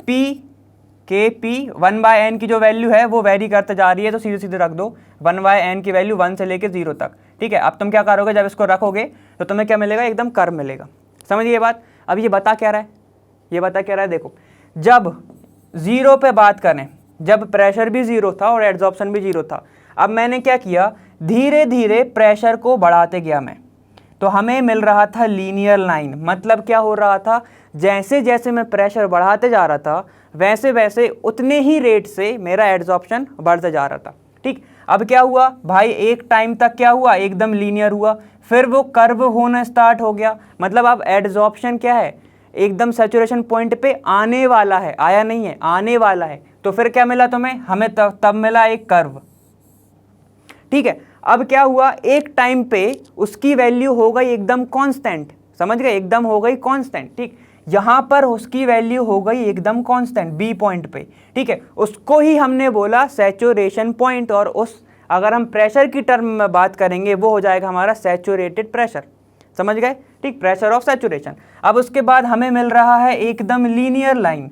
पी 1/n की जो वैल्यू है वो वेरी करते जा रही है, तो सीधे सीधे रख दो 1/n की वैल्यू 1 से लेके 0 तक, ठीक है। अब तुम क्या करोगे, जब इसको रखोगे तो तुम्हें क्या मिलेगा, एकदम कर्व मिलेगा। समझिए ये बात। अब ये बता क्या रहा है, ये बता क्या रहा है, देखो जब 0 पे बात करें, जब प्रेशर भी 0 था और एड्सॉर्प्शन भी 0 था, अब मैंने क्या किया, धीरे धीरे प्रेशर को बढ़ाते गया मैं, तो हमें मिल रहा था लीनियर लाइन। मतलब क्या हो रहा था, जैसे जैसे मैं प्रेशर बढ़ाते जा रहा था वैसे वैसे उतने ही रेट से मेरा एड्सॉर्प्शन बढ़ते जा रहा था, ठीक। अब क्या हुआ भाई, एक टाइम तक क्या हुआ, एकदम लीनियर हुआ, फिर वो कर्व होना स्टार्ट हो गया। मतलब अब एड्सॉर्प्शन क्या है, एकदम सैचुरेशन पॉइंट पे आने वाला है, आया नहीं है, आने वाला है। तो फिर क्या मिला तुम्हें, हमें तब मिला एक कर्व, ठीक है। अब क्या हुआ, एक टाइम पे उसकी वैल्यू हो गई एकदम कांस्टेंट, समझ गए, एकदम हो गई कांस्टेंट, ठीक। यहां पर उसकी वैल्यू हो गई एकदम कांस्टेंट बी पॉइंट पे, ठीक है। उसको ही हमने बोला सैचुरेशन पॉइंट, और उस अगर हम प्रेशर की टर्म में बात करेंगे वो हो जाएगा हमारा सैचुरेटेड प्रेशर, समझ गए, ठीक, प्रेशर ऑफ सैचुरेशन। अब उसके बाद हमें मिल रहा है एकदम लीनियर लाइन।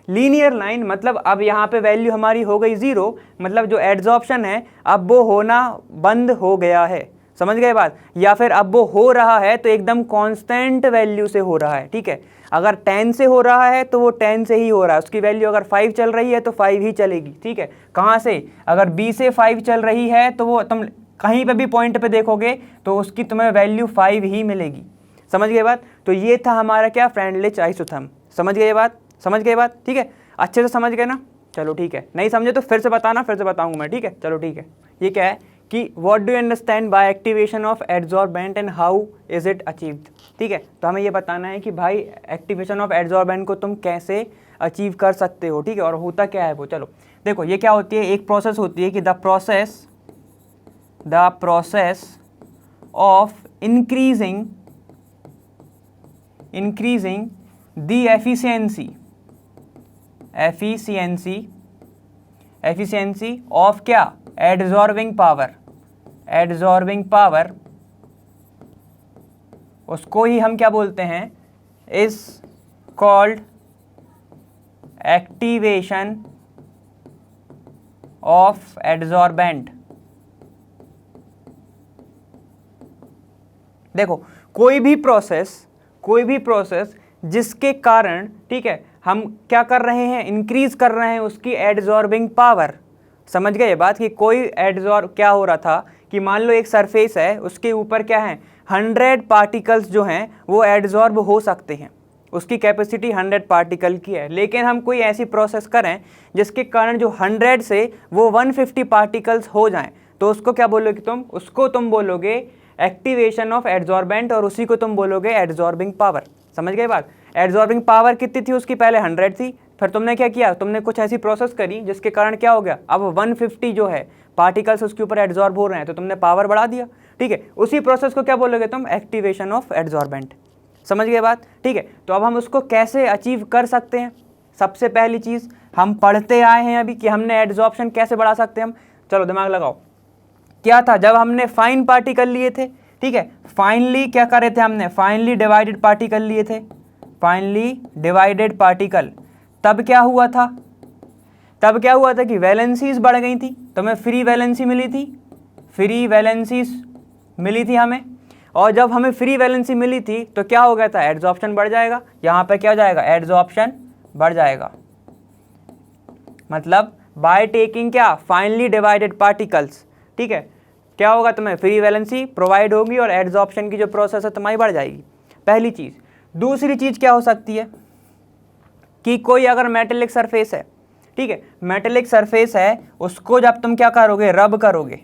लीनियर लाइन मतलब अब यहाँ पे वैल्यू हमारी हो गई 0, मतलब जो एड्सॉर्प्शन है अब वो होना बंद हो गया है, समझ गए बात, या फिर अब वो हो रहा है तो एकदम कांस्टेंट वैल्यू से हो रहा है, ठीक है। अगर 10 से हो रहा है तो वो 10 से ही हो रहा है, उसकी वैल्यू अगर 5 चल रही है तो 5 ही चलेगी, ठीक है। कहाँ से, अगर b से 5 चल रही है तो वो तुम कहीं पे भी पॉइंट पे देखोगे तो उसकी तुम्हें वैल्यू 5 ही मिलेगी, समझ गए बात। तो ये था हमारा क्या, फ्रेंडलिच आइसोथर्म, समझ गए बात, समझ गए बात, ठीक है, अच्छे से समझ गए ना, चलो ठीक है। नहीं समझे तो फिर से बताना, फिर से बताऊंगा मैं, ठीक है, चलो ठीक है। ये क्या है कि what do you understand by activation of adsorbent and how is it achieved, ठीक है। तो हमें ये बताना है कि भाई एक्टिवेशन ऑफ एड्सॉर्बेंट को तुम कैसे अचीव कर सकते हो, ठीक है, और होता क्या है वो। चलो देखो ये क्या होती है, एक प्रोसेस होती है कि the process of increasing the efficiency of क्या, एडजॉर्बिंग पावर, उसको ही हम क्या बोलते हैं, is called activation of adsorbent. देखो कोई भी प्रोसेस जिसके कारण, ठीक है, हम क्या कर रहे हैं, इंक्रीज कर रहे हैं उसकी एडजॉर्बिंग पावर, समझ गए ये बात, कि कोई एडजॉर्ब क्या हो रहा था कि मान लो एक सरफेस है, उसके ऊपर क्या है 100 पार्टिकल्स जो हैं वो एडजॉर्ब हो सकते हैं, उसकी कैपेसिटी 100 पार्टिकल की है। लेकिन हम कोई ऐसी प्रोसेस करें जिसके कारण जो 100 से वो 150 पार्टिकल्स हो जाएं, तो उसको क्या बोलोगे तुम, उसको तुम बोलोगे एक्टिवेशन ऑफ एडजॉर्बेंट, और उसी को तुम बोलोगे एडजॉर्बिंग पावर, समझ गए बात। एडजॉर्बिंग पावर कितनी थी उसकी, पहले 100 थी, फिर तुमने क्या किया, तुमने कुछ ऐसी प्रोसेस करी जिसके कारण क्या हो गया, अब 150 जो है पार्टिकल्स उसके ऊपर एडजॉर्ब हो रहे हैं, तो तुमने पावर बढ़ा दिया, ठीक है। उसी प्रोसेस को क्या बोलोगे तुम, एक्टिवेशन ऑफ एडजॉर्बेंट, समझ गए बात, ठीक है। तो अब हम उसको कैसे अचीव कर सकते हैं, सबसे पहली चीज़ हम पढ़ते आए हैं अभी कि हमने एडजॉर्प्शन कैसे बढ़ा सकते हैं हम, चलो दिमाग लगाओ। क्या था, जब हमने फाइन पार्टिकल लिए थे, ठीक है, फाइनली क्या करे थे हमने, फाइनली डिवाइडेड पार्टिकल लिए थे, फाइनली डिवाइडेड पार्टिकल, तब क्या हुआ था, कि वैलेंसीज बढ़ गई थी, तो हमें फ्री वैलेंसी मिली थी हमें, और जब हमें फ्री वैलेंसी मिली थी तो क्या हो गया था, एडजॉर्प्शन बढ़ जाएगा, यहाँ पे क्या हो जाएगा, एडजॉर्प्शन बढ़ जाएगा। मतलब बाय टेकिंग क्या, फाइनली डिवाइडेड पार्टिकल्स, ठीक है, क्या होगा, तुम्हें फ्री वैलेंसी प्रोवाइड होगी और एडजॉर्प्शन की जो प्रोसेस है तुम्हारी बढ़ जाएगी, पहली चीज़। दूसरी चीज़ क्या हो सकती है कि कोई अगर मेटेलिक सरफेस है, ठीक है। मेटेलिक सरफेस है, उसको जब तुम क्या करोगे, रब करोगे,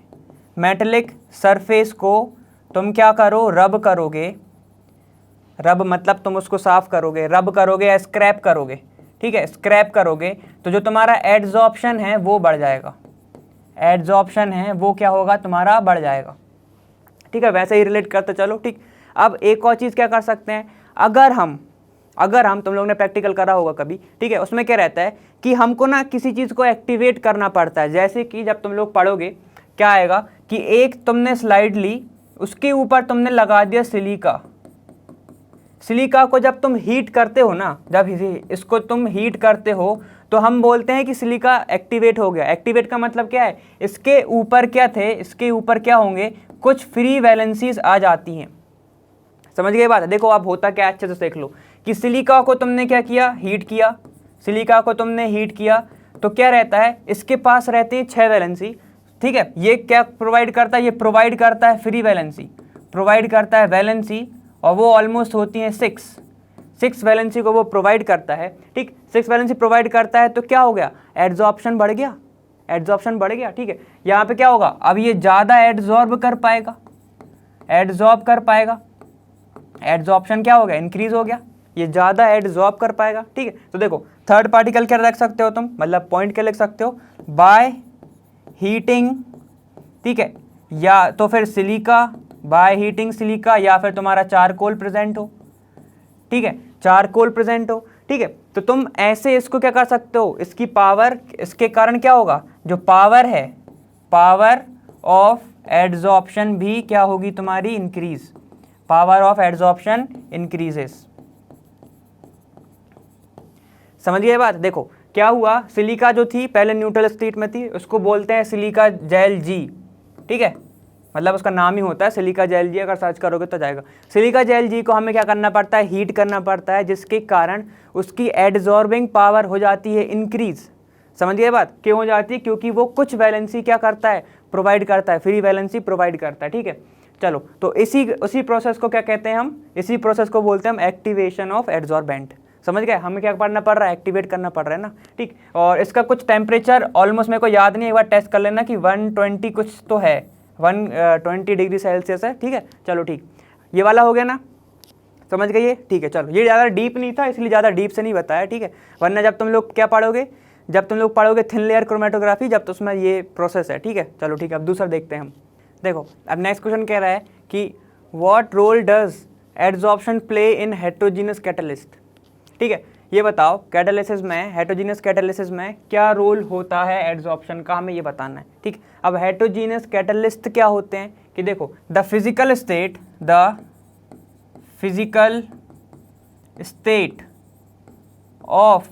मेटेलिक सरफेस को तुम क्या करो, रब करोगे, रब मतलब तुम उसको साफ करोगे, रब करोगे या स्क्रैप करोगे, ठीक है, स्क्रैप करोगे, तो जो तुम्हारा एडजॉर्प्शन है वो बढ़ जाएगा, एडजॉर्प्शन है वो क्या होगा, तुम्हारा बढ़ जाएगा, ठीक है। वैसे ही रिलेट करते चलो, ठीक। अब एक और चीज़ क्या कर सकते हैं, अगर हम तुम लोगों ने प्रैक्टिकल करा होगा कभी, ठीक है, उसमें क्या रहता है कि हमको ना किसी चीज़ को एक्टिवेट करना पड़ता है। जैसे कि जब तुम लोग पढ़ोगे क्या आएगा कि एक तुमने स्लाइड ली, उसके ऊपर तुमने लगा दिया सिलिका, सिलिका को जब तुम हीट करते हो ना, जब इसको तुम हीट करते हो तो हम बोलते हैं कि सिलिका एक्टिवेट हो गया। एक्टिवेट का मतलब क्या है, इसके ऊपर क्या थे, इसके ऊपर क्या होंगे, कुछ फ्री वैलेंसीज आ जाती हैं। समझ गए बात। देखो आप होता क्या, अच्छे से देख लो कि सिलिका को तुमने क्या किया, हीट किया, सिलिका को तुमने हीट किया तो क्या रहता है, इसके पास रहती है 6 वैलेंसी, ठीक है। ये क्या प्रोवाइड करता है, ये प्रोवाइड करता है फ्री वैलेंसी, प्रोवाइड करता है वैलेंसी, और वो ऑलमोस्ट होती हैं 6 वैलेंसी को वो प्रोवाइड करता है, ठीक। 6 वैलेंसी प्रोवाइड करता है तो क्या हो गया, एड्जॉर्प्शन बढ़ गया, एड्जॉर्प्शन बढ़ गया, ठीक है। यहाँ पे क्या होगा, अब ये ज़्यादा एड्जॉर्ब कर पाएगा, एड्जॉर्ब कर पाएगा, एड्जॉर्प्शन क्या हो गया, इंक्रीज हो गया, ये ज़्यादा एड्जॉर्ब कर पाएगा, ठीक है। तो देखो थर्ड पार्टिकल क्या रख सकते हो तुम, मतलब पॉइंट क्या लिख सकते हो, बाय हीटिंग, ठीक है, या तो फिर सिलिका, बाय हीटिंग सिलिका, या फिर तुम्हारा चारकोल प्रेजेंट हो, ठीक है, चारकोल प्रेजेंट हो, ठीक है। तो तुम ऐसे इसको क्या कर सकते हो, इसकी पावर, इसके कारण क्या होगा, जो पावर है, पावर ऑफ एड्जॉर्प्शन भी क्या होगी तुम्हारी, increase, power of adsorption increases. समझ गए बात। देखो क्या हुआ, सिलिका जो थी पहले न्यूट्रल स्टेट में थी, उसको बोलते हैं सिलिका जेल जी, ठीक है, मतलब उसका नाम ही होता है सिलिका जेल जी, अगर सर्च करोगे तो जाएगा। सिलिका जेल जी को हमें क्या करना पड़ता है, हीट करना पड़ता है, जिसके कारण उसकी एड्जॉर्बिंग पावर हो जाती है इंक्रीज। समझ गए बात, क्यों हो जाती है, क्योंकि वो कुछ वैलेंसी क्या करता है, प्रोवाइड करता है, फ्री वैलेंसी प्रोवाइड करता है, ठीक है। चलो तो उसी प्रोसेस को क्या कहते हैं हम, इसी प्रोसेस को बोलते हैं हम एक्टिवेशन ऑफ एड्जॉर्बेंट। समझ गए, हमें क्या करना पड़ रहा है, एक्टिवेट करना पड़ रहा है ना, ठीक। और इसका कुछ टेम्परेचर ऑलमोस्ट मेरे को याद नहीं, एक बार टेस्ट कर लेना कि 120 कुछ तो है, 120 डिग्री सेल्सियस है, ठीक है। चलो ठीक, ये वाला हो गया ना, समझ गए ये, ठीक है। चलो ये ज़्यादा डीप नहीं था इसलिए ज़्यादा डीप से नहीं बताया, ठीक है, वरना जब तुम लोग क्या पढ़ोगे, जब तुम लोग पढ़ोगे थिन लेयर क्रोमेटोग्राफी, जब तो उसमें ये प्रोसेस है, ठीक है। चलो ठीक है, अब दूसरा देखते हैं हम। देखो अब नेक्स्ट क्वेश्चन कह रहा है कि what role does adsorption play in heterogeneous catalyst, ठीक है। ये बताओ कैटालिसिस में, हेटेरोजेनस कैटालिसिस में क्या रोल होता है एड्जॉर्प्शन का, हमें ये बताना है, ठीक। अब हेटेरोजेनस कैटालिस्ट क्या होते हैं कि देखो द फिजिकल स्टेट ऑफ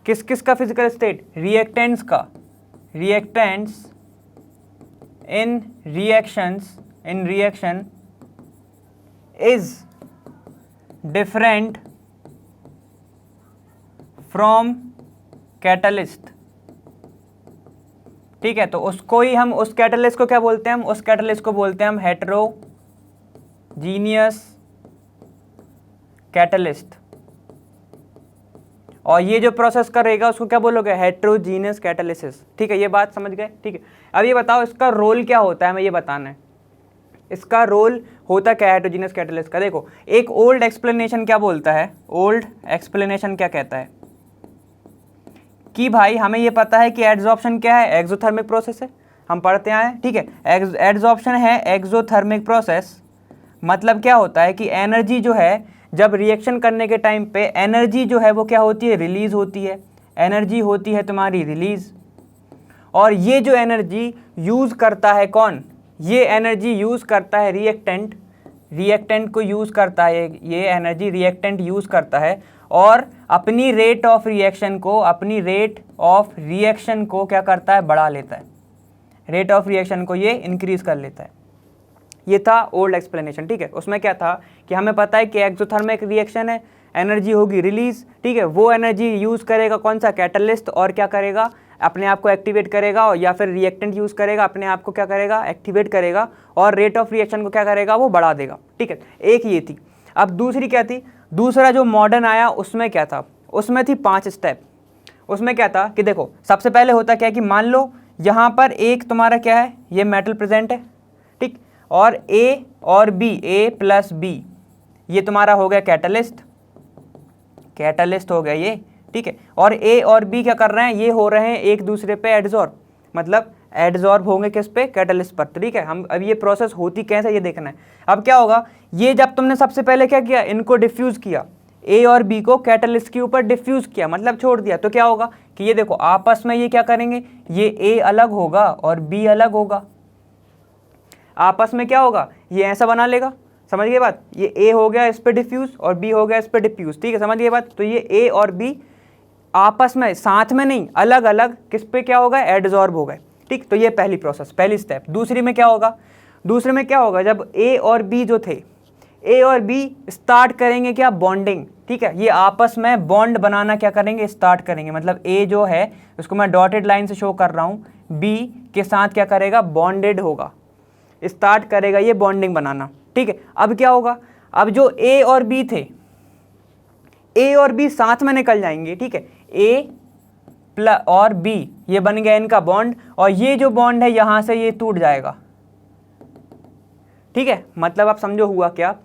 किस किस का फिजिकल स्टेट, रिएक्टेंट्स का, reactants in reaction is different from catalyst, ठीक है। तो उसको ही हम, उस कैटलिस्ट को क्या बोलते हैं हम, उस कैटलिस्ट को बोलते हैं हम हेटेरोजीनियस कैटलिस्ट, और ये जो प्रोसेस करेगा उसको क्या बोलोगे, हेटेरोजीनियस कैटालिसिस, ठीक है। ये बात समझ गए, ठीक है। अब ये बताओ इसका रोल क्या होता है, हमें ये बताना है, इसका रोल होता क्या है हेटेरोजीनियस कैटालिस्ट का। देखो एक ओल्ड एक्सप्लेनेशन क्या बोलता है, ओल्ड एक्सप्लेनेशन क्या कहता है कि भाई हमें ये पता है कि एड्जॉर्प्शन क्या है, एक्सोथर्मिक प्रोसेस है, हम पढ़ते आए हैं, ठीक है। एड्जॉर्प्शन है एक्सोथर्मिक प्रोसेस, मतलब क्या होता है कि एनर्जी जो है, जब रिएक्शन करने के टाइम पे एनर्जी जो है वो क्या होती है, रिलीज होती है, एनर्जी होती है तुम्हारी रिलीज, और ये जो एनर्जी यूज़ करता है कौन, ये एनर्जी यूज़ करता है रिएक्टेंट, रिएक्टेंट को यूज़ करता है, ये एनर्जी रिएक्टेंट यूज़ करता है, और अपनी रेट ऑफ रिएक्शन को, अपनी रेट ऑफ रिएक्शन को क्या करता है, बढ़ा लेता है, रेट ऑफ रिएक्शन को ये इंक्रीज कर लेता है। ये था ओल्ड एक्सप्लेनेशन, ठीक है। उसमें क्या था कि हमें पता है कि एक्सोथर्मिक रिएक्शन है, एनर्जी होगी रिलीज, ठीक है। वो एनर्जी यूज़ करेगा कौन सा, कैटलिस्ट, और क्या करेगा, अपने आप को एक्टिवेट करेगा, और या फिर रिएक्टेंट यूज़ करेगा, अपने आप को क्या करेगा, एक्टिवेट करेगा, और रेट ऑफ रिएक्शन को क्या करेगा, वो बढ़ा देगा, ठीक है। एक ये थी। अब दूसरी क्या थी, दूसरा जो मॉडर्न आया उसमें क्या था, उसमें थी 5 स्टेप, उसमें क्या था कि देखो सबसे पहले होता क्या है कि मान लो यहाँ पर एक तुम्हारा क्या है, ये मेटल प्रेजेंट है, ठीक, और ए और बी, ए प्लस बी, ये तुम्हारा हो गया कैटलिस्ट, कैटलिस्ट हो गया ये, ठीक है। और ए और बी क्या कर रहे हैं, ये हो रहे हैं एक दूसरे पे एडजॉर्ब, मतलब एडजॉर्ब होंगे किस पे, कैटलिस्ट पर, ठीक है। हम अब ये प्रोसेस होती कैसे ये देखना है। अब क्या होगा, ये जब तुमने सबसे पहले क्या किया, इनको डिफ्यूज़ किया, ए और बी को कैटलिस्ट के ऊपर डिफ्यूज़ किया, मतलब छोड़ दिया, तो क्या होगा कि ये देखो आपस में ये क्या करेंगे, ये ए अलग होगा और बी अलग होगा, आपस में क्या होगा, ये ऐसा बना लेगा, समझ गए बात, ये ए हो गया इस पे डिफ्यूज़ और बी हो गया इस पे डिफ्यूज़, ठीक है, समझ गए बात। तो ये ए और बी आपस में, साथ में नहीं, अलग अलग किस पे क्या होगा, एडजॉर्ब हो गए, ठीक। तो ये पहली प्रोसेस, पहली स्टेप। दूसरी में क्या होगा, दूसरे में क्या होगा, जब ए और बी जो थे, ए और बी स्टार्ट करेंगे क्या, बॉन्डिंग, ठीक है, ये आपस में बॉन्ड बनाना क्या करेंगे, स्टार्ट करेंगे, मतलब ए जो है उसको मैं डॉटेड लाइन से शो कर रहा हूँ, बी के साथ क्या करेगा, बॉन्डेड होगा, स्टार्ट करेगा ये बॉन्डिंग बनाना, ठीक है। अब क्या होगा, अब जो ए और बी थे, ए और बी साथ में निकल जाएंगे, ठीक है, ए प्लस और बी, ये बन गया इनका बॉन्ड, और ये जो बॉन्ड है यहां से ये टूट जाएगा, ठीक है। मतलब आप समझो हुआ क्या,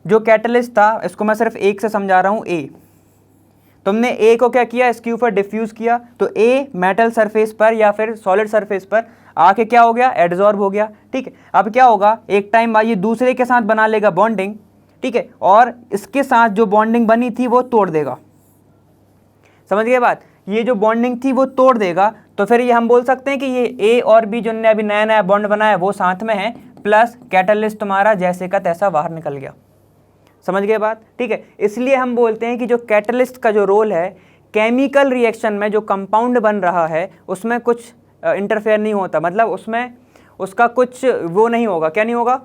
जो कैटलिस्ट था इसको मैं सिर्फ एक से समझा रहा हूं, ए, तुमने ए को क्या किया, इसके ऊपर डिफ्यूज किया, तो ए मेटल सरफेस पर या फिर सॉलिड सरफेस पर आके क्या हो गया, एडजॉर्ब हो गया, ठीक है। अब क्या होगा, एक टाइम बाद ये दूसरे के साथ बना लेगा बॉन्डिंग, ठीक है, और इसके साथ जो बॉन्डिंग बनी थी वो तोड़ देगा, समझ गए बात, ये जो बॉन्डिंग थी वो तोड़ देगा, तो फिर ये हम बोल सकते हैं कि ये ए और बी जो ने अभी नया नया बॉन्ड बनाया वो साथ में है, प्लस कैटलिस्ट तुम्हारा जैसे का तैसा बाहर निकल गया, समझ गए बात, ठीक है। इसलिए हम बोलते हैं कि जो कैटलिस्ट का जो रोल है केमिकल रिएक्शन में, जो कंपाउंड बन रहा है उसमें कुछ इंटरफेयर नहीं होता, मतलब उसमें उसका कुछ वो नहीं होगा, क्या नहीं होगा,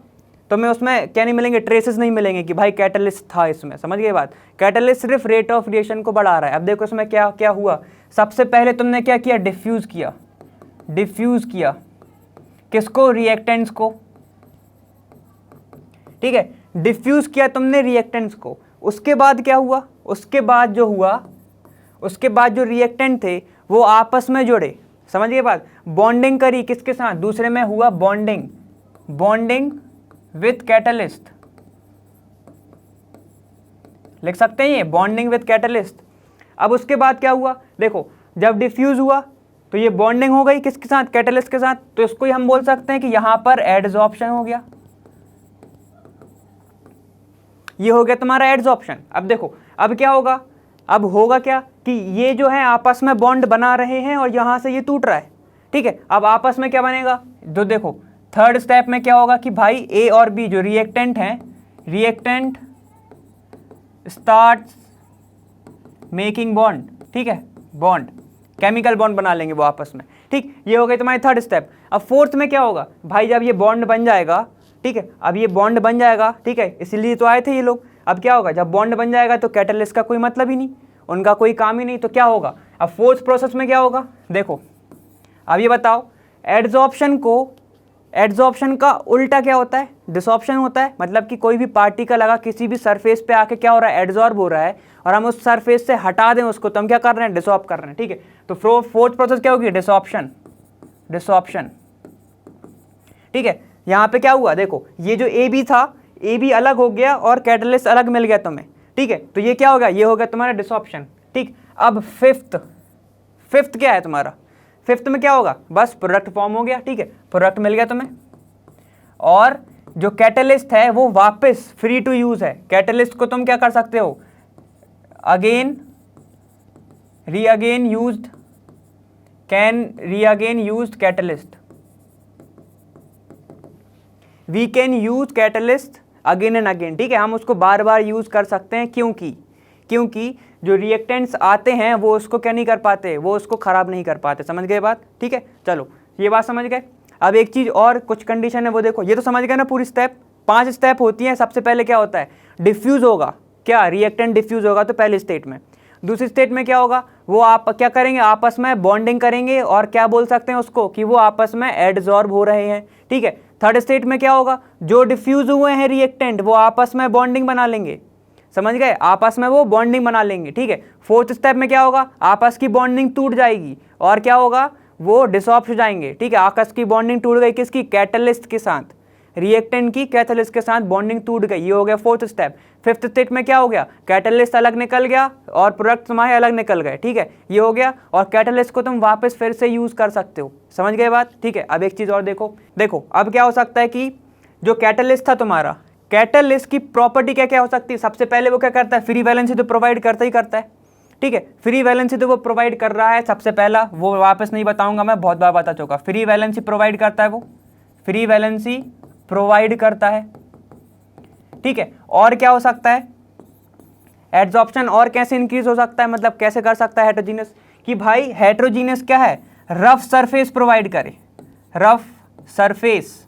तो मैं उसमें क्या नहीं मिलेंगे, ट्रेसेस नहीं मिलेंगे कि भाई कैटलिस्ट था इसमें, समझ गए बात। कैटलिस्ट सिर्फ रेट ऑफ रिएक्शन को बढ़ा रहा है। अब देखो इसमें क्या क्या हुआ, सबसे पहले तुमने क्या किया, डिफ्यूज़ किया, डिफ्यूज़ किया किसको, रिएक्टेंट्स को, ठीक है, डिफ्यूज़ किया तुमने रिएक्टेंट्स को। उसके बाद क्या हुआ, उसके बाद जो हुआ, उसके बाद जो रिएक्टेंट थे वो आपस में जुड़े, समझ गए बात, बॉन्डिंग करी किसके साथ, दूसरे में हुआ बॉन्डिंग, बॉन्डिंग विथ कैटलिस्ट, लिख सकते हैं ये बॉन्डिंग विथ कैटलिस्ट। अब उसके बाद क्या हुआ, देखो जब डिफ्यूज हुआ तो ये बॉन्डिंग हो गई किसके साथ, कैटलिस्ट के साथ, तो इसको ही हम बोल सकते हैं कि यहां पर एडजॉर्प्शन हो गया, ये हो गया तुम्हारा एडजॉर्प्शन। अब देखो अब क्या होगा, अब होगा क्या कि ये जो है आपस में बॉन्ड बना रहे हैं और यहां से ये टूट रहा है, ठीक है। अब आपस में क्या बनेगा, तो देखो थर्ड स्टेप में क्या होगा कि भाई ए और बी जो रिएक्टेंट हैं, रिएक्टेंट स्टार्ट्स मेकिंग बॉन्ड, ठीक है, बॉन्ड, केमिकल बॉन्ड बना लेंगे वो आपस में, ठीक, ये हो गई तुम्हारी थर्ड स्टेप। अब फोर्थ में क्या होगा, भाई जब ये बॉन्ड बन जाएगा, ठीक है, अब ये बॉन्ड बन जाएगा, ठीक है, इसीलिए तो आए थे ये लोग। अब क्या होगा, जब बॉन्ड बन जाएगा तो कैटलिस्ट का कोई मतलब ही नहीं, उनका कोई काम ही नहीं, तो क्या होगा, अब फोर्थ प्रोसेस में क्या होगा, देखो अब ये बताओ, एडजॉर्प्शन को, एडजॉर्प्शन का उल्टा क्या होता है, डिसॉर्प्शन होता है, मतलब कि कोई भी पार्टिकल अगर किसी भी सरफेस पे आके क्या हो रहा है, एडजॉर्ब हो रहा है, और हम उस सरफेस से हटा दें उसको तो हम क्या कर रहे हैं, डिसॉर्ब कर रहे हैं, ठीक है। तो फोर्थ प्रोसेस क्या होगी, डिसॉर्प्शन, डिसॉर्प्शन, ठीक है। यहाँ पे क्या हुआ, देखो ये जो ए बी था, ए बी अलग हो गया और कैटलिस्ट अलग मिल गया तुम्हें, ठीक है, तो ये क्या होगा, ये हो गया तुम्हारा डिसॉर्प्शन, ठीक। अब फिफ्थ क्या है तुम्हारा, फिफ्थ में क्या होगा, बस प्रोडक्ट फॉर्म हो गया, ठीक है, प्रोडक्ट मिल गया तुम्हें, और जो कैटलिस्ट है वो वापस फ्री टू यूज है, कैटलिस्ट को तुम क्या कर सकते हो, again reagain used, can reagain used catalyst, we can use catalyst again and again, ठीक है, हम उसको बार बार यूज कर सकते हैं, क्योंकि जो रिएक्टेंट्स आते हैं वो उसको क्या नहीं कर पाते, वो उसको खराब नहीं कर पाते, समझ गए बात, ठीक है। चलो ये बात समझ गए। अब एक चीज़ और कुछ कंडीशन है वो देखो, ये तो समझ गए ना पूरी स्टेप, 5 स्टेप होती हैं। सबसे पहले क्या होता है, डिफ्यूज होगा, क्या रिएक्टेंट डिफ्यूज होगा तो पहले स्टेट में, दूसरी स्टेट में क्या होगा, वो आप क्या करेंगे, आपस में बॉन्डिंग करेंगे, और क्या बोल सकते हैं उसको कि वो आपस में एडजॉर्ब हो रहे हैं, ठीक है। थर्ड स्टेट में क्या होगा, जो डिफ्यूज हुए हैं रिएक्टेंट वो आपस में बॉन्डिंग बना लेंगे, समझ गए, आपस में वो बॉन्डिंग बना लेंगे, ठीक है। फोर्थ स्टेप में क्या होगा, आपस की बॉन्डिंग टूट जाएगी और क्या होगा, वो डिसऑर्ब हो जाएंगे, ठीक है। आपस की बॉन्डिंग टूट गई किसकी, कैटलिस्ट के साथ, रिएक्टेंट की कैटलिस्ट के साथ बॉन्डिंग टूट गई, ये हो गया फोर्थ स्टेप। फिफ्थ स्टेप में क्या हो गया, कैटलिस्ट अलग निकल गया और प्रोडक्ट तुम्हारे अलग निकल गए, ठीक है, ये हो गया। और कैटलिस्ट को तुम वापस फिर से यूज कर सकते हो, समझ गए बात, ठीक है। अब एक चीज और देखो अब क्या हो सकता है कि जो कैटलिस्ट था तुम्हारा, कैटलिस्ट की प्रॉपर्टी क्या क्या हो सकती है। सबसे पहले वो क्या करता है, फ्री वैलेंसी तो प्रोवाइड करता ही करता है, ठीक है। फ्री वैलेंसी तो वो प्रोवाइड कर रहा है, सबसे पहला वो वापस नहीं बताऊंगा, मैं बहुत बार बता चुका। फ्री वैलेंसी प्रोवाइड करता है, वो फ्री वैलेंसी प्रोवाइड करता है, ठीक है। और क्या हो सकता है, एड्सॉर्प्शन और कैसे इंक्रीज हो सकता है, मतलब कैसे कर सकता है हेटेरोजीनियस, कि भाई हेटेरोजीनियस क्या है, रफ सरफेस प्रोवाइड करे, रफ सरफेस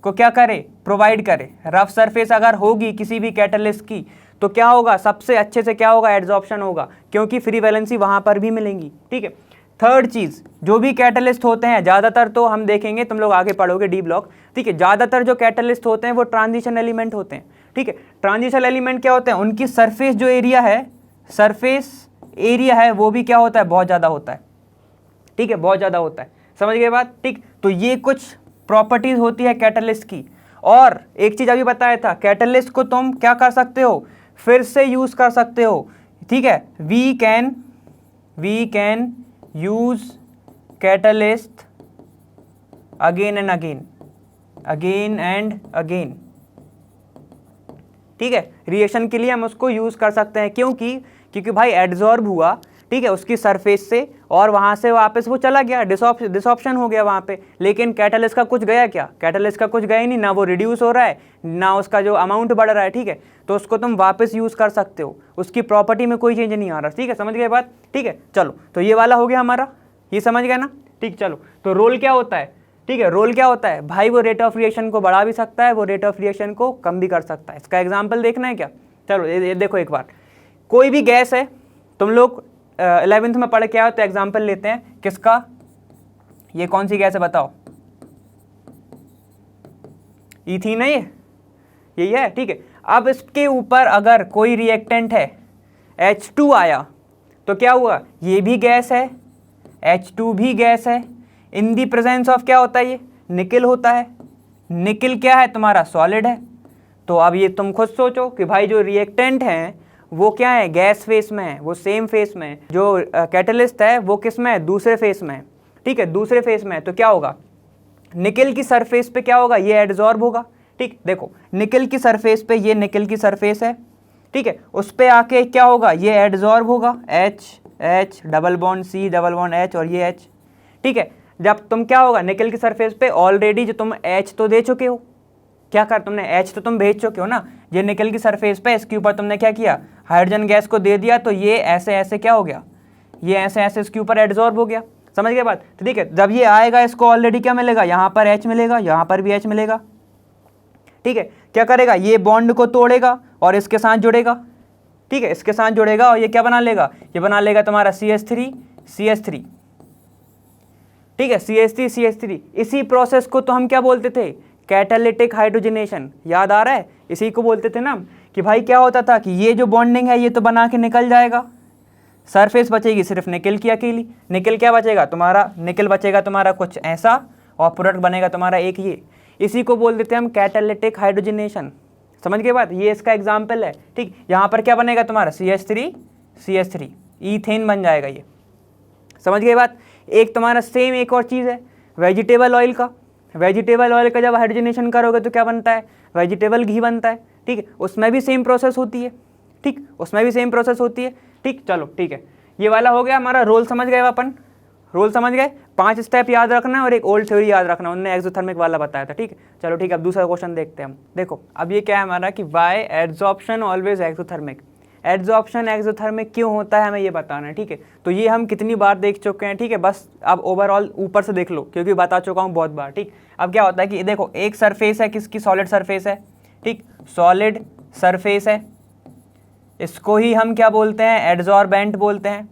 को क्या करे, प्रोवाइड करे। रफ सरफेस अगर होगी किसी भी कैटलिस्ट की तो क्या होगा, सबसे अच्छे से क्या होगा, एड्सॉर्प्शन होगा, क्योंकि फ्री वैलेंसी वहां पर भी मिलेंगी, ठीक है। थर्ड चीज, जो भी कैटलिस्ट होते हैं ज़्यादातर, तो हम देखेंगे, तुम लोग आगे पढ़ोगे डी ब्लॉक, ठीक है, ज़्यादातर जो कैटलिस्ट होते हैं वो ट्रांजिशन एलिमेंट होते हैं, ठीक है। ट्रांजिशन एलिमेंट क्या होते हैं, उनकी सरफेस जो एरिया है, सरफेस एरिया है वो भी क्या होता है, बहुत ज़्यादा होता है, ठीक है, बहुत ज़्यादा होता है, समझ गए बात, ठीक। तो ये कुछ प्रॉपर्टीज होती है कैटलिस्ट की। और एक चीज़ अभी बताया था, कैटलिस्ट को तुम क्या कर सकते हो, फिर से यूज़ कर सकते हो, ठीक है। We can use catalyst again and again, ठीक है। रिएक्शन के लिए हम उसको यूज कर सकते हैं, क्योंकि भाई एड्सॉर्ब हुआ, ठीक है, उसकी सरफेस से, और वहां से वापस वो चला गया, डिसऑप्शन हो गया वहां पे। लेकिन कैटलिस्ट का कुछ गया क्या, कैटलिस्ट का कुछ गया ही नहीं, ना वो रिड्यूस हो रहा है, ना उसका जो अमाउंट बढ़ रहा है, ठीक है। तो उसको तुम वापस यूज कर सकते हो, उसकी प्रॉपर्टी में कोई चेंज नहीं आ रहा, ठीक है, समझ गए बात, ठीक है। चलो, तो ये वाला हो गया हमारा, ये समझ गए ना, ठीक। चलो, तो रोल क्या होता है, ठीक है, रोल क्या होता है भाई, वो रेट ऑफ रिएक्शन को बढ़ा भी सकता है, वो रेट ऑफ रिएक्शन को कम भी कर सकता है। इसका एग्जाम्पल देखना है क्या, चलो ये देखो एक बार, कोई भी गैस है, तुम लोग 11th में पढ़ के आओ, तो एग्जाम्पल लेते हैं किसका, ये कौन सी गैस है बताओ, ईथीन है, ये यही है, ठीक है। अब इसके ऊपर अगर कोई रिएक्टेंट है, H2 आया, तो क्या हुआ, ये भी गैस है, H2 भी गैस है, इन दी प्रेजेंस ऑफ क्या होता है, ये निकिल होता है। निकिल क्या है तुम्हारा, सॉलिड है। तो अब ये तुम खुद सोचो कि भाई जो रिएक्टेंट हैं वो क्या है, गैस फेस में है, वो सेम फेस में है, जो कैटलिस्ट है वो किस में है, दूसरे फेस में है, ठीक है, दूसरे फेस में है। तो क्या होगा, निकिल की सरफेस पे क्या होगा, ये एड्सॉर्ब होगा, ठीक। देखो निकिल की सरफेस पे, ये निकिल की सरफेस है, ठीक है, उस पे आके क्या होगा, ये एड्सॉर्ब होगा, H double bond C double bond H और ये H, ठीक है। जब तुम क्या होगा, निकिल की सरफेस पे ऑलरेडी जो तुम H तो दे चुके हो, क्या कर तुमने, H तो तुम भेज चुके हो ना, ये निकिल की सरफेस पे, इसके ऊपर तुमने क्या किया, हाइड्रोजन गैस को दे दिया, तो ये ऐसे ऐसे क्या हो गया, ये ऐसे ऐसे इसके ऊपर एड्सॉर्ब हो गया, समझ गए बात, ठीक है। जब ये आएगा इसको ऑलरेडी क्या मिलेगा, यहाँ पर H मिलेगा, यहाँ पर भी H मिलेगा, ठीक है। क्या करेगा, ये बॉन्ड को तोड़ेगा और इसके साथ जुड़ेगा, ठीक है, इसके साथ जुड़ेगा और ये क्या बना लेगा, ये बना लेगा तुम्हारा CH3, ठीक है, CH3। इसी प्रोसेस को तो हम क्या बोलते थे, कैटालिटिक हाइड्रोजनेशन, याद आ रहा है, इसी को बोलते थे ना कि भाई क्या होता था कि ये जो बॉन्डिंग है ये तो बना के निकल जाएगा, सरफेस बचेगी सिर्फ निकिल की अकेली, निकिल क्या बचेगा तुम्हारा, निकिल बचेगा तुम्हारा कुछ ऐसा, और प्रोडक्ट बनेगा तुम्हारा एक ये, इसी को बोल देते हैं हम कैटालिटिक हाइड्रोजनेशन, समझ गए बात, ये इसका एग्जाम्पल है, ठीक। यहाँ पर क्या बनेगा तुम्हारा CH3, ईथेन बन जाएगा ये, समझ गए बात। एक तुम्हारा सेम एक और चीज़ है वेजिटेबल ऑयल का, वेजिटेबल ऑयल का जब हाइड्रोजनेशन करोगे तो क्या बनता है, वेजिटेबल घी बनता है, ठीक है, उसमें भी सेम प्रोसेस होती है, ठीक, उसमें भी सेम प्रोसेस होती है, ठीक। चलो ठीक है, ये वाला हो गया हमारा रोल, समझ गए अपन, रोल समझ गए, 5 स्टेप याद रखना है और एक ओल्ड थ्योरी याद रखना, उन्होंने एक्सोथर्मिक वाला बताया था, ठीक है। चलो ठीक है, अब दूसरा क्वेश्चन देखते हैं हम। देखो अब ये क्या है हमारा कि why adsorption always exothermic, adsorption exothermic क्यों होता है हमें ये बताना है, ठीक है। तो ये हम कितनी बार देख चुके हैं, ठीक है, बस अब ओवरऑल ऊपर से देख लो क्योंकि बता चुका हूँ बहुत बार, ठीक। अब क्या होता है कि देखो एक सरफेस है, किसकी, सॉलिड सरफेस है, ठीक, सॉलिड सरफेस है, इसको ही हम क्या बोलते हैं, एड्सॉर्बेंट बोलते हैं,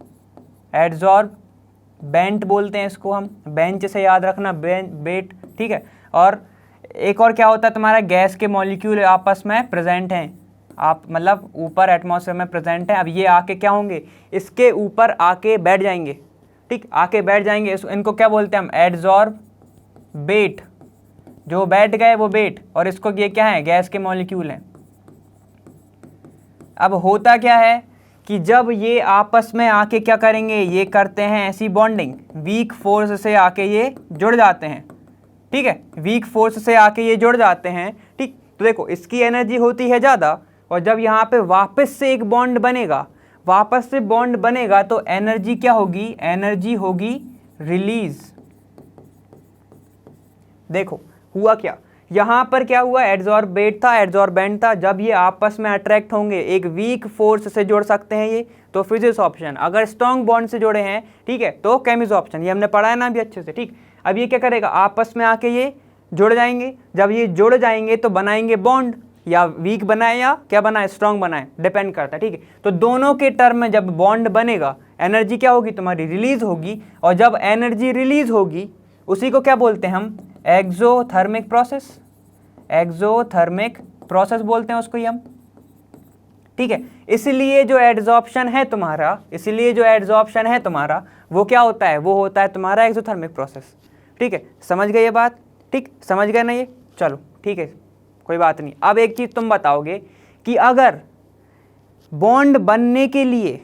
एड्सॉर्बेंट बोलते हैं इसको हम, बेंच से याद रखना, बेट, ठीक है। और एक और क्या होता है तुम्हारा, गैस के मॉलिक्यूल आपस में प्रेजेंट हैं, आप मतलब ऊपर एटमॉस्फेयर में प्रेजेंट है। अब ये आके क्या होंगे, इसके ऊपर आके बैठ जाएंगे, ठीक, आके बैठ जाएंगे। इनको क्या बोलते हैं हम, एडजॉर्बेट, जो बैठ गए वो बेट, और इसको ये क्या है, गैस के मॉलिक्यूल हैं। अब होता क्या है कि जब ये आपस में आके क्या करेंगे, ये करते हैं ऐसी बॉन्डिंग, वीक फोर्स से आके ये जुड़ जाते हैं, ठीक है, वीक फोर्स से आके ये जुड़ जाते हैं, ठीक। तो देखो इसकी एनर्जी होती है ज़्यादा, और जब यहाँ पे वापस से एक बॉन्ड बनेगा, वापस से बॉन्ड बनेगा तो एनर्जी क्या होगी, एनर्जी होगी रिलीज। देखो हुआ क्या, यहाँ पर क्या हुआ, एडजॉर्बेट था, एडजॉर्बेंट था, जब ये आपस में अट्रैक्ट होंगे, एक वीक फोर्स से जुड़ सकते हैं ये, तो फिजिक्स ऑप्शन। अगर स्ट्रॉन्ग बॉन्ड से जुड़े हैं, ठीक है, तो केमिस्ट ऑप्शन। ये हमने पढ़ा है ना अभी अच्छे से, ठीक। अब ये क्या करेगा, आपस में आके ये जुड़ जाएंगे, जब ये जुड़ जाएंगे तो बनाएंगे बॉन्ड, या वीक बनाए या क्या बनाए, स्ट्रॉन्ग बनाए, डिपेंड करता है, ठीक है। तो दोनों के टर्म में जब बॉन्ड बनेगा, एनर्जी क्या होगी तुम्हारी, रिलीज होगी, और जब एनर्जी रिलीज होगी उसी को क्या बोलते हैं हम, एक्सोथर्मिक प्रोसेस, एक्सोथर्मिक प्रोसेस बोलते हैं उसको ही हम, ठीक है। इसलिए जो एडजॉर्प्शन है तुम्हारा, इसलिए जो एडजॉर्प्शन है तुम्हारा वो क्या होता है, वो होता है तुम्हारा एक्सोथर्मिक प्रोसेस, ठीक है। समझ गए ये बात, ठीक, समझ गए ना ये, चलो ठीक है, कोई बात नहीं। अब एक चीज़ तुम बताओगे कि अगर बॉन्ड बनने के लिए,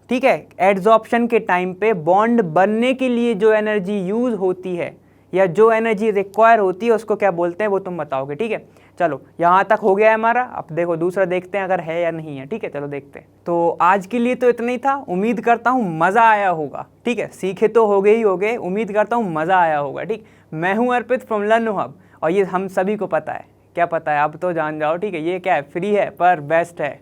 ठीक है, एडजॉर्प्शन के टाइम पे बॉन्ड बनने के लिए जो एनर्जी यूज होती है या जो एनर्जी रिक्वायर होती है उसको क्या बोलते हैं, वो तुम बताओगे, ठीक है। चलो यहाँ तक हो गया है हमारा, अब देखो दूसरा देखते हैं अगर है या नहीं है, ठीक है, चलो देखते हैं। तो आज के लिए तो इतना ही था, उम्मीद करता हूँ मज़ा आया होगा, ठीक है, सीखे तो हो गए ही हो गए, उम्मीद करता हूँ मज़ा आया होगा, ठीक। मैं हूँ अर्पित फ्रॉम लर्न हब, और ये हम सभी को पता है, क्या पता है, अब तो जान जाओ, ठीक है। ये क्या है, फ्री है पर बेस्ट है।